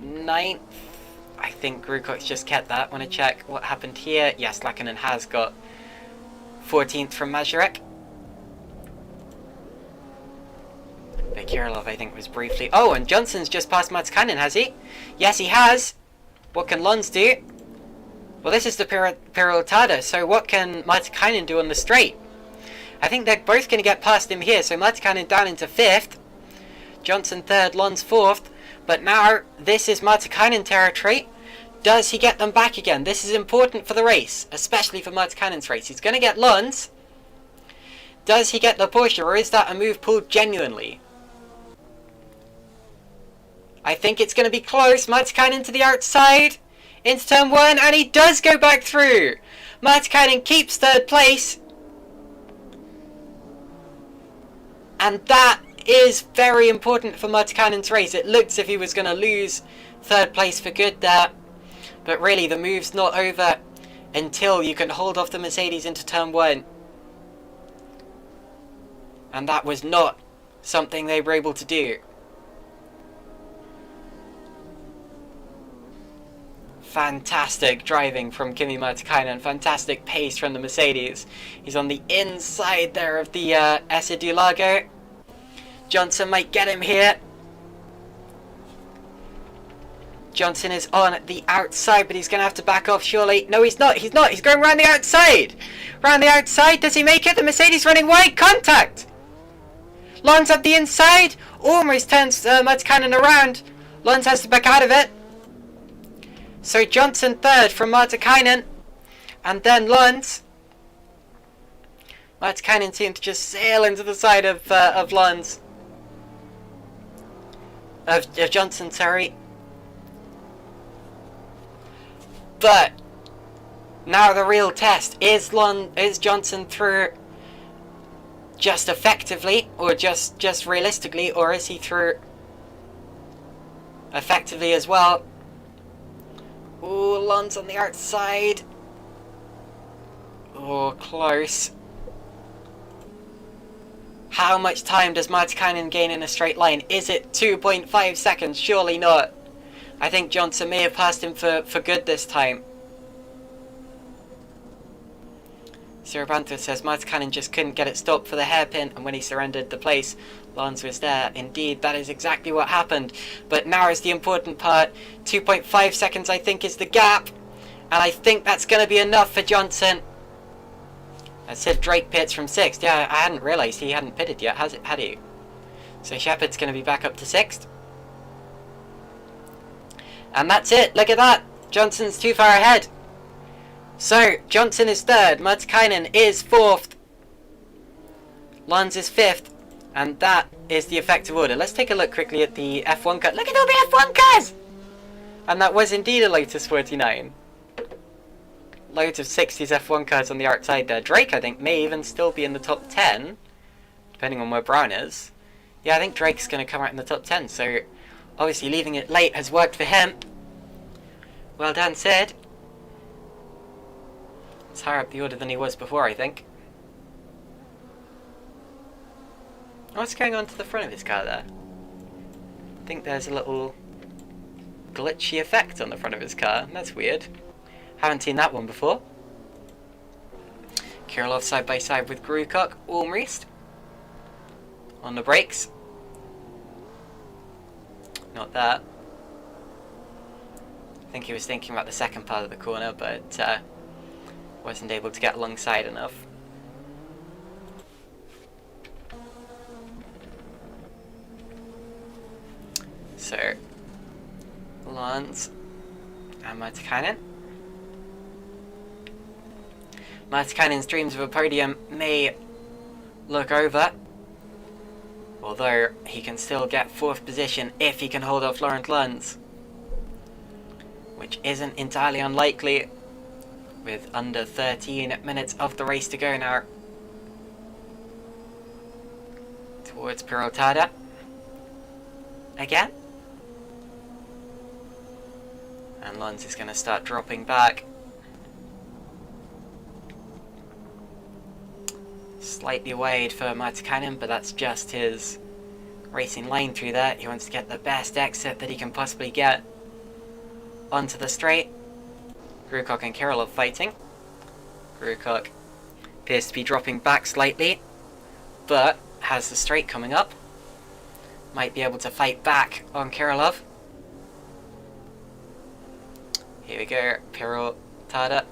9th. I think Grukok's just kept that. Want to check what happened here. Yes, Lakinen has got 14th from Mazurek. But Kirilov, I think, was briefly... Oh, and Johnson's just passed Martikainen, has he? Yes, he has. What can Lons do? Well, this is the Peraltada, so what can Martikainen do on the straight? I think they're both going to get past him here, so Martikainen down into 5th. Johnson 3rd, Lons 4th. But now, this is Martikainen territory. Does he get them back again? This is important for the race, especially for Martikainen's race. He's going to get Lons. Does he get the Porsche, or is that a move pulled genuinely? I think it's going to be close. Martikainen to the outside. Into turn 1, and he does go back through. Martikainen keeps 3rd place. And that is very important for Martikainen's race. It looked as if he was going to lose 3rd place for good there. But really, the move's not over until you can hold off the Mercedes into turn 1. And that was not something they were able to do. Fantastic driving from Kimi Martikainen. Fantastic pace from the Mercedes. He's on the inside there of the Essa do Lago. Johnson might get him here. Johnson is on the outside, but he's going to have to back off surely. No, he's not. He's not. He's going around the outside. Round the outside. Does he make it? The Mercedes running wide. Contact. Lons up the inside. Almost turns Martikainen around. Lons has to back out of it. So Johnson 3rd from Martikainen. And then Lons. Martikainen seemed to just sail into the side of Lons. Of Johnson, sorry. But now the real test is Johnson through just effectively, or just realistically, or is he through effectively as well? Ooh, Lons on the outside. Oh, close. How much time does Martikainen gain in a straight line? Is it 2.5 seconds? Surely not. I think Johnson may have passed him for good this time. Sirabantha says Martikainen just couldn't get it stopped for the hairpin, and when he surrendered the place, Lons was there. Indeed, that is exactly what happened. But now is the important part. 2.5 seconds, I think, is the gap. And I think that's going to be enough for Johnson. I said Drake pits from 6th. Yeah, I hadn't realised he hadn't pitted yet, had he? So Shepard's going to be back up to 6th. And that's it. Look at that. Johnson's too far ahead. So, Johnson is 3rd. Martikainen is 4th. Lons is 5th. And that is the effective order. Let's take a look quickly at the F1 car. Look at all the F1 cars! And that was indeed a Lotus 49. Loads of 60s F1 cars on the outside there. Drake, I think, may even still be in the top 10. Depending on where Brown is. Yeah, I think Drake's going to come out in the top 10. So, obviously leaving it late has worked for him. Well done, Sid. It's higher up the order than he was before, I think. What's going on to the front of his car there? I think there's a little glitchy effect on the front of his car. That's weird. Haven't seen that one before. Kirilov side by side with Grukok. Ulmrist on the brakes. Not that. I think he was thinking about the second part of the corner, but wasn't able to get alongside enough. So, Lons and Martikainen. Martikainen's dreams of a podium may look over. Although he can still get 4th position if he can hold off Laurent Lunds, which isn't entirely unlikely with under 13 minutes of the race to go now. Towards Pirotada again, and Lunds is going to start dropping back. Slightly wide for Matikainen, but that's just his racing line through there. He wants to get the best exit that he can possibly get onto the straight. Grukok and Kirilov fighting. Grukok appears to be dropping back slightly, but has the straight coming up. Might be able to fight back on Kirilov. Here we go, Pirotada.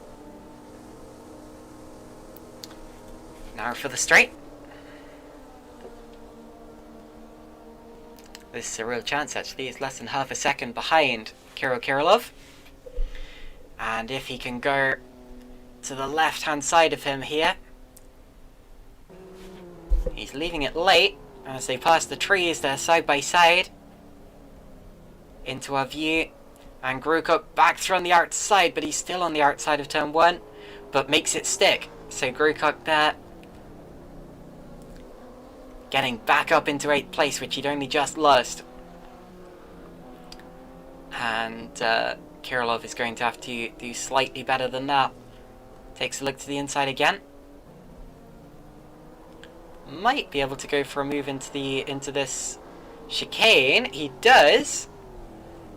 Now for the straight. This is a real chance actually. He's less than half a second behind Kirilov. And if he can go to the left hand side of him here. He's leaving it late as they pass the trees. They're side by side into our view. And Grukok back through on the outside, but he's still on the outside of turn 1, but makes it stick. So Grukok there getting back up into 8th place, which he'd only just lost. And Kirilov is going to have to do slightly better than that. Takes a look to the inside again. Might be able to go for a move into this chicane. He does.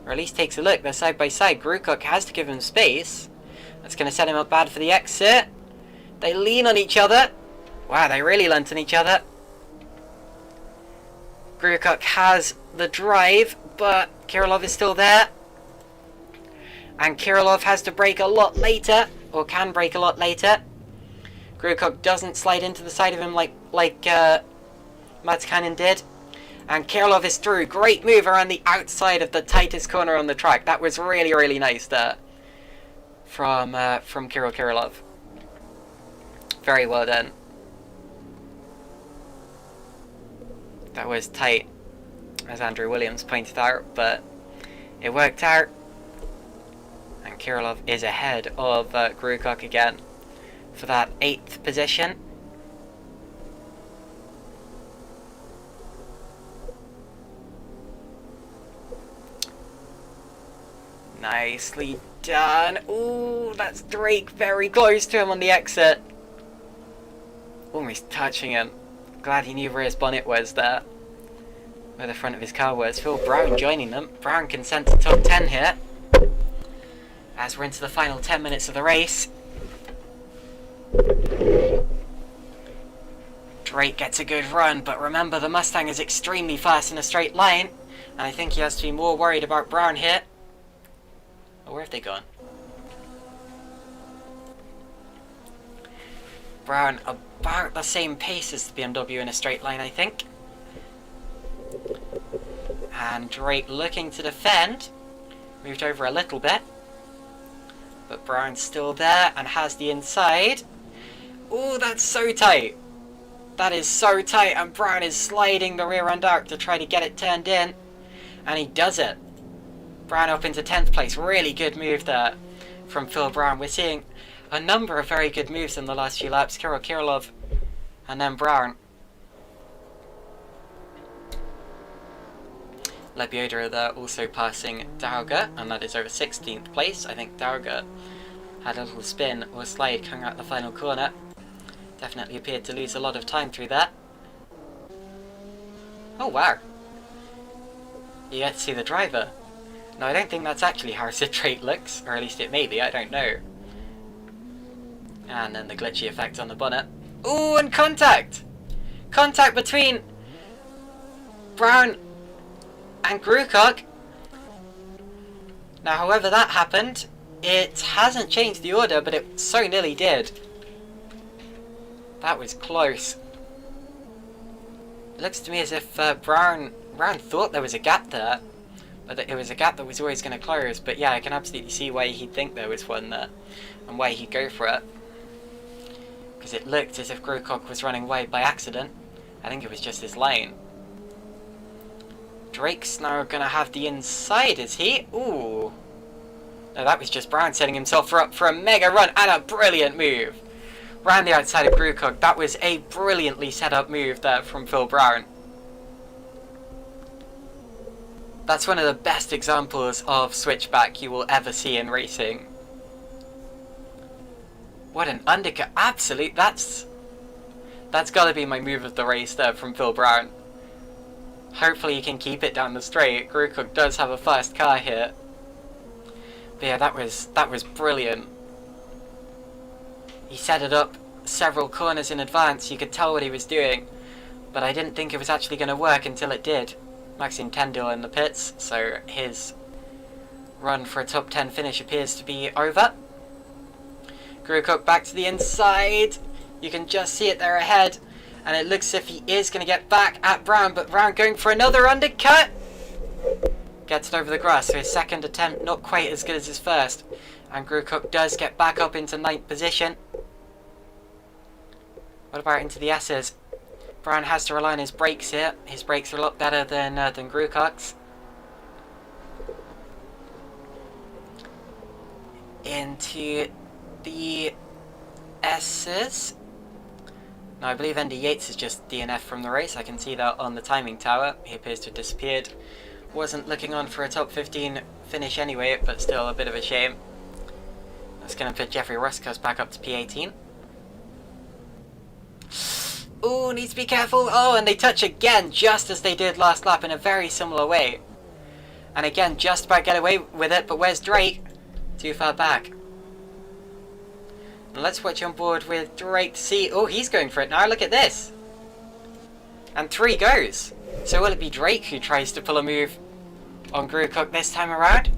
Or at least takes a look. They're side by side. Grukok has to give him space. That's going to set him up bad for the exit. They lean on each other. Wow, they really leant on each other. Grukok has the drive, but Kirilov is still there. And Kirilov has to brake a lot later, or can brake a lot later. Grukok doesn't slide into the side of him like Matikainen did. And Kirilov is through. Great move around the outside of the tightest corner on the track. That was really, really nice there from Kirilov. Very well done. That was tight, as Andrew Williams pointed out, but it worked out. And Kirilov is ahead of Grukok again for that 8th position. Nicely done. Ooh, that's Drake very close to him on the exit. Almost touching him. Glad he knew where his bonnet was there. Where the front of his car was. Phil Brown joining them. Brown can sense the top 10 here. As we're into the final 10 minutes of the race. Drake gets a good run, but remember the Mustang is extremely fast in a straight line. And I think he has to be more worried about Brown here. Oh, where have they gone? Brown about the same pace as the BMW in a straight line, I think. And Drake looking to defend. Moved over a little bit. But Brown's still there and has the inside. Oh, that's so tight. That is so tight, and Brown is sliding the rear end out to try to get it turned in. And he does it. Brown up into 10th place. Really good move there from Phil Brown. We're seeing a number of very good moves in the last few laps. Kirilov and then Brown. Lebioda there also passing Dauger, and that is over 16th place. I think Dauger had a little spin or slide coming out the final corner. Definitely appeared to lose a lot of time through that. Oh wow. You get to see the driver. No, I don't think that's actually how Citrate looks, or at least it may be, I don't know. And then the glitchy effect on the bonnet. Ooh, and contact! Contact between Brown and Grukok. Now, however that happened, it hasn't changed the order, but it so nearly did. That was close. It looks to me as if Brown thought there was a gap there. But it was a gap that was always going to close. But yeah, I can absolutely see why he'd think there was one there. And why he'd go for it. Because it looked as if Grukok was running wide by accident. I think it was just his lane. Drake's now gonna have the inside, is he? Ooh. No, that was just Brown setting himself up for a mega run and a brilliant move. Round the outside of Grewcock. That was a brilliantly set up move there from Phil Brown. That's one of the best examples of switchback you will ever see in racing. What an undercut. Absolute. That's got to be my move of the race there from Phil Brown. Hopefully he can keep it down the straight. Grewcock does have a fast car here. But yeah, that was brilliant. He set it up several corners in advance. You could tell what he was doing. But I didn't think it was actually going to work until it did. Maxime Tendil in the pits, so his run for a top 10 finish appears to be over. Grewcock back to the inside. You can just see it there ahead. And it looks as if he is going to get back at Brown, but Brown going for another undercut. Gets it over the grass, so his second attempt not quite as good as his first. And Grewcock does get back up into 9th position. What about into the S's? Brown has to rely on his brakes here. His brakes are a lot better than Grewcock's. Into the S's. Now I believe Andy Yates is just DNF from the race. I can see that on the timing tower. He appears to have disappeared. Wasn't looking on for a top 15 finish anyway, but still a bit of a shame. That's going to put Jeffrey Roscoe's back up to P18. Ooh, needs to be careful. Oh, and they touch again, just as they did last lap in a very similar way. And again, just about get away with it, but where's Drake? Too far back. And let's watch on board with Drake to see... Oh, he's going for it now, look at this. And 3 goes. So will it be Drake who tries to pull a move on Grewcock this time around?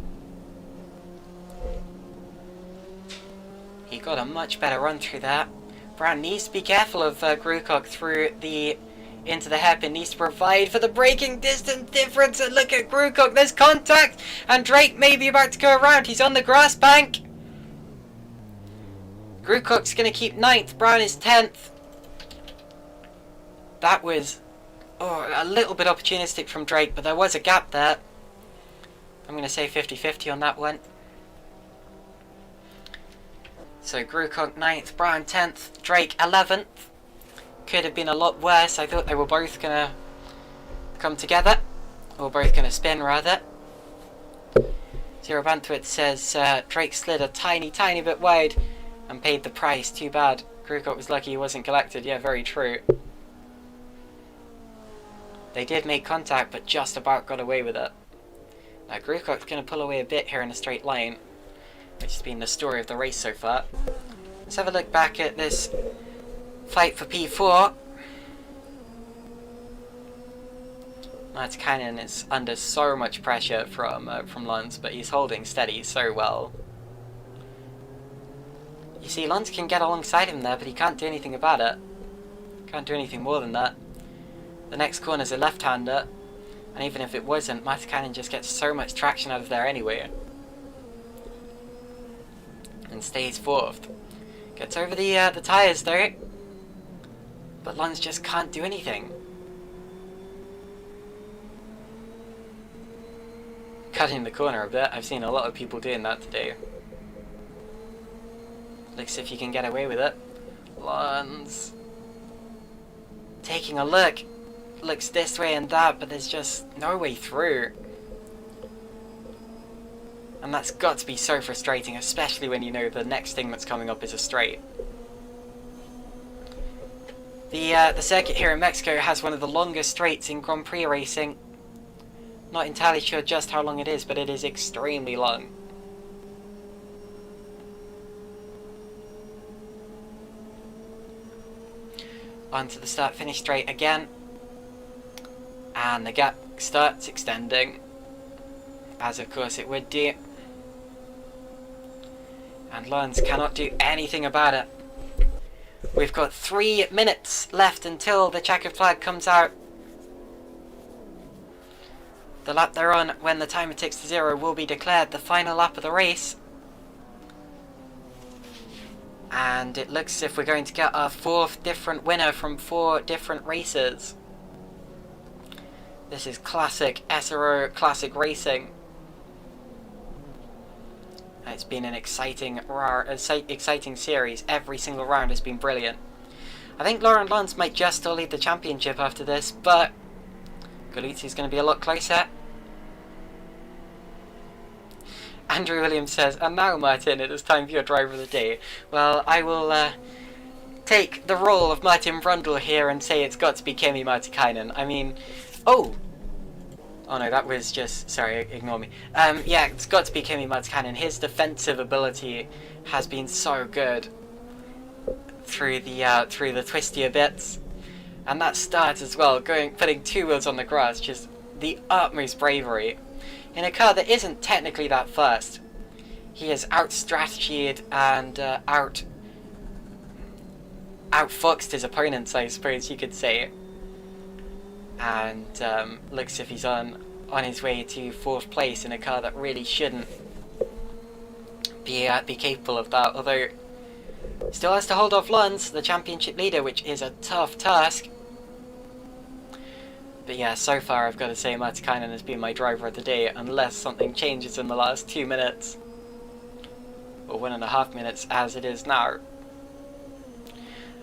He got a much better run through that. Brown needs to be careful of Grewcock through into the hairpin. Needs to provide for the braking distance difference. And look at Grewcock, there's contact. And Drake may be about to go around. He's on the grass bank. Grewcock's going to keep 9th. Brown is 10th. That was a little bit opportunistic from Drake, but there was a gap there. I'm going to say 50-50 on that one. So Grewcock 9th, Brown 10th, Drake 11th. Could have been a lot worse. I thought they were both going to come together. Or both going to spin, rather. Zero Bantwit says Drake slid a tiny bit wide and paid the price. Too bad. Grewcock was lucky he wasn't collected. Yeah, very true. They did make contact, but just about got away with it. Now Grewcock's going to pull away a bit here in a straight line, which has been the story of the race so far. Let's have a look back at this fight for P4. Cannon is under so much pressure from Lons, but he's holding steady so well. You see, Lons can get alongside him there, but he can't do anything about it. Can't do anything more than that. The next corner's a left-hander, and even if it wasn't, Cannon just gets so much traction out of there anyway. And stays 4th. Gets over the tyres though, but Lons just can't do anything. Cutting the corner a bit. I've seen a lot of people doing that today. Looks if you can get away with it. Lons taking a look. Looks this way and that, but there's just no way through. And that's got to be so frustrating, especially when you know the next thing that's coming up is a straight. The circuit here in Mexico has one of the longest straights in Grand Prix racing. Not entirely sure just how long it is, but it is extremely long. Onto the start-finish straight again. And the gap starts extending, as of course it would do. And Lons cannot do anything about it. We've got 3 minutes left until the checkered flag comes out. The lap they're on, when the timer ticks to 0, will be declared the final lap of the race. And it looks as if we're going to get our 4th different winner from 4 different races. This is classic SRO, classic racing. It's been an exciting series. Every single round has been brilliant. I think Laurent Lons might just still lead the championship after this, but Galuzzi's going to be a lot closer. Andrew Williams says, and now Martin, it is time for your driver of the day. Well, I will take the role of Martin Brundle here and say it's got to be Kimi Martikainen. I mean, oh no, that was just, sorry, ignore me. Yeah, it's got to be Kimi Martikainen. His defensive ability has been so good through the twistier bits, and that start as well, putting two wheels on the grass, just the utmost bravery in a car that isn't technically that fast. He has out-strategied and outfoxed his opponents, I suppose you could say, and looks as if he's on his way to 4th place in a car that really shouldn't be capable of that, although still has to hold off Lons, the championship leader, which is a tough task. But yeah, so far I've got to say Martikainen has been my driver of the day, unless something changes in the last 2 minutes, or 1.5 minutes as it is now.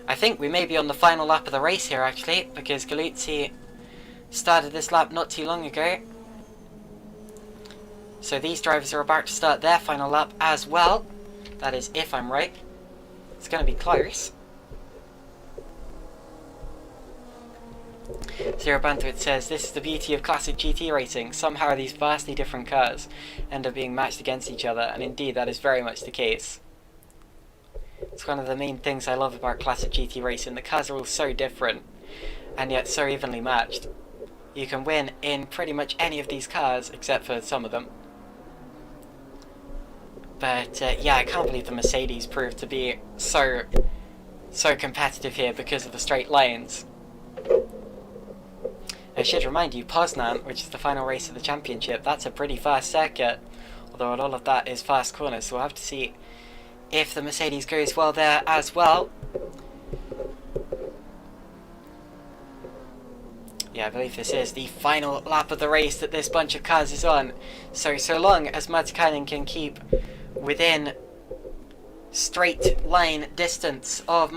I think we may be on the final lap of the race here actually, because Galuzzi started this lap not too long ago. So these drivers are about to start their final lap as well. That is, if I'm right. It's going to be close. Zero Banthwit says, this is the beauty of classic GT racing. Somehow these vastly different cars end up being matched against each other, and indeed that is very much the case. It's one of the main things I love about classic GT racing. The cars are all so different, and yet so evenly matched. You can win in pretty much any of these cars, except for some of them. But yeah, I can't believe the Mercedes proved to be so competitive here because of the straight lines. I should remind you, Poznan, which is the final race of the championship, that's a pretty fast circuit, although a lot of that is fast corners, so we'll have to see if the Mercedes goes well there as well. Yeah, I believe this is the final lap of the race that this bunch of cars is on. So long as Martikainen can keep within straight line distance of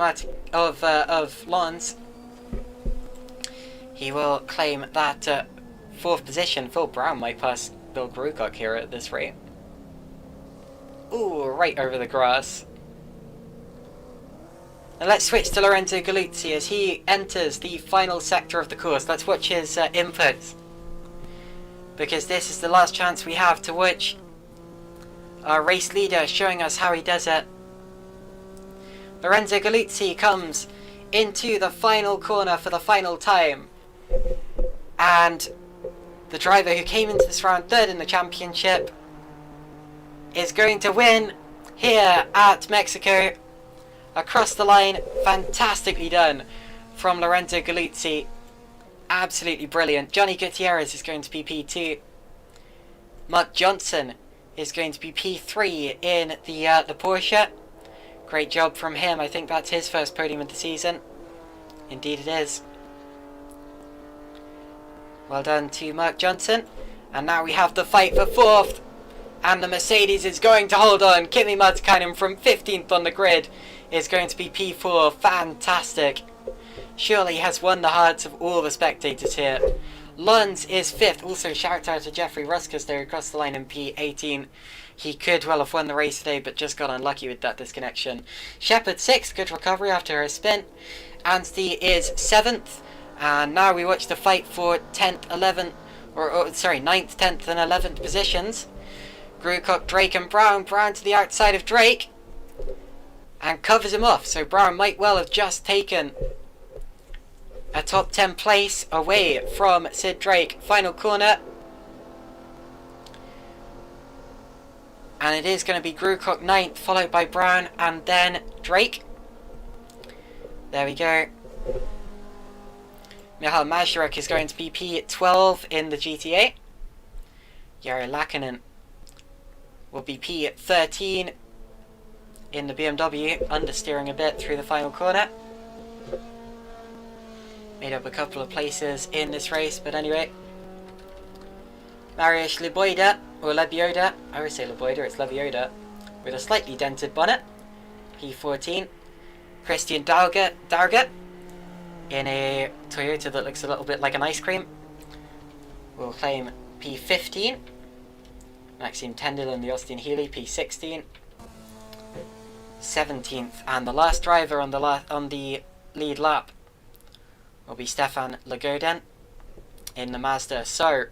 Lons, he will claim that 4th position. Phil Brown might pass Bill Grewcock here at this rate. Ooh, right over the grass. And let's switch to Lorenzo Galuzzi as he enters the final sector of the course. Let's watch his inputs, because this is the last chance we have to watch our race leader showing us how he does it. Lorenzo Galuzzi comes into the final corner for the final time, and the driver who came into this round 3rd in the championship is going to win here at Mexico. Across the line, fantastically done from Lorenzo Galuzzi. Absolutely brilliant. Johnny Gutierrez is going to be P2. Mark Johnson is going to be P3 in the Porsche. Great job from him. I think that's his first podium of the season. Indeed it is. Well done to Mark Johnson. And now we have the fight for 4th. And the Mercedes is going to hold on. Kimi Martikainen from 15th on the grid is going to be P4. Fantastic. Surely has won the hearts of all the spectators here. Lons is 5th. Also shout out to Jeffrey Ruskers there across the line in P18. He could well have won the race today, but just got unlucky with that disconnection. Shepard 6th. Good recovery after her spin. Anstey is 7th. And now we watch the fight for 10th, 11th, sorry, 9th, 10th and 11th positions. Grewcock, Drake and Brown. Brown to the outside of Drake and covers him off, so Brown might well have just taken a top 10 place away from Sid Drake. Final corner, and it is going to be Grewcock 9th, followed by Brown and then Drake. There we go. Michal Mazurek is going to be P12 in the GTA. Jari Lakkinen will be P13 in the BMW, understeering a bit through the final corner. Made up a couple of places in this race, but anyway, Mariusz Lebioda, or Lebioda, I always say Lebioda, it's Lebioda, with a slightly dented bonnet, P14. Christian Darga, in a Toyota that looks a little bit like an ice cream, will claim P15. Maxime Tendel and the Austin Healey, P16. 17th, and the last driver on the lead lap will be Stefan Legoden in the Mazda. So,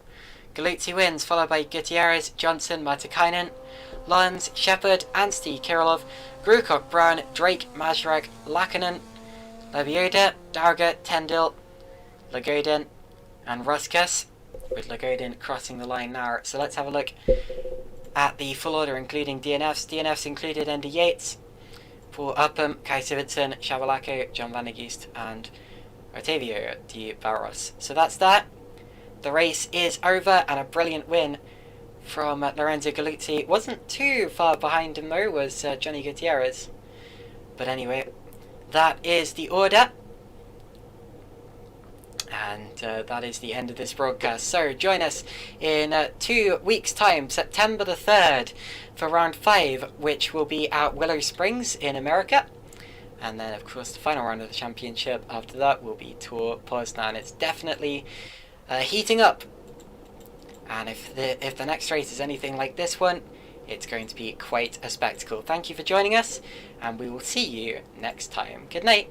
Galuzzi wins, followed by Gutierrez, Johnson, Matikainen, Lons, Shepard, Anstey, Kirillov, Grukok, Brown, Drake, Mazrag, Lakanen, Lebioda, Darga, Tendil, Legoden, and Ruskas, with Legoden crossing the line now. So let's have a look at the full order, including DNFs. DNFs included Andy Yates, Paul Upham, Kai Sivertson, Shabalako, John Van der Geest, and Otavio de Barros. So that's that. The race is over, and a brilliant win from Lorenzo Galuzzi. Wasn't too far behind him though, was Johnny Gutierrez. But anyway, that is the order. And that is the end of this broadcast. So join us in 2 weeks' time, September the 3rd, for round 5, which will be at Willow Springs in America. And then, of course, the final round of the championship after that will be Tour Poznan. It's definitely heating up. And if the next race is anything like this one, it's going to be quite a spectacle. Thank you for joining us, and we will see you next time. Good night.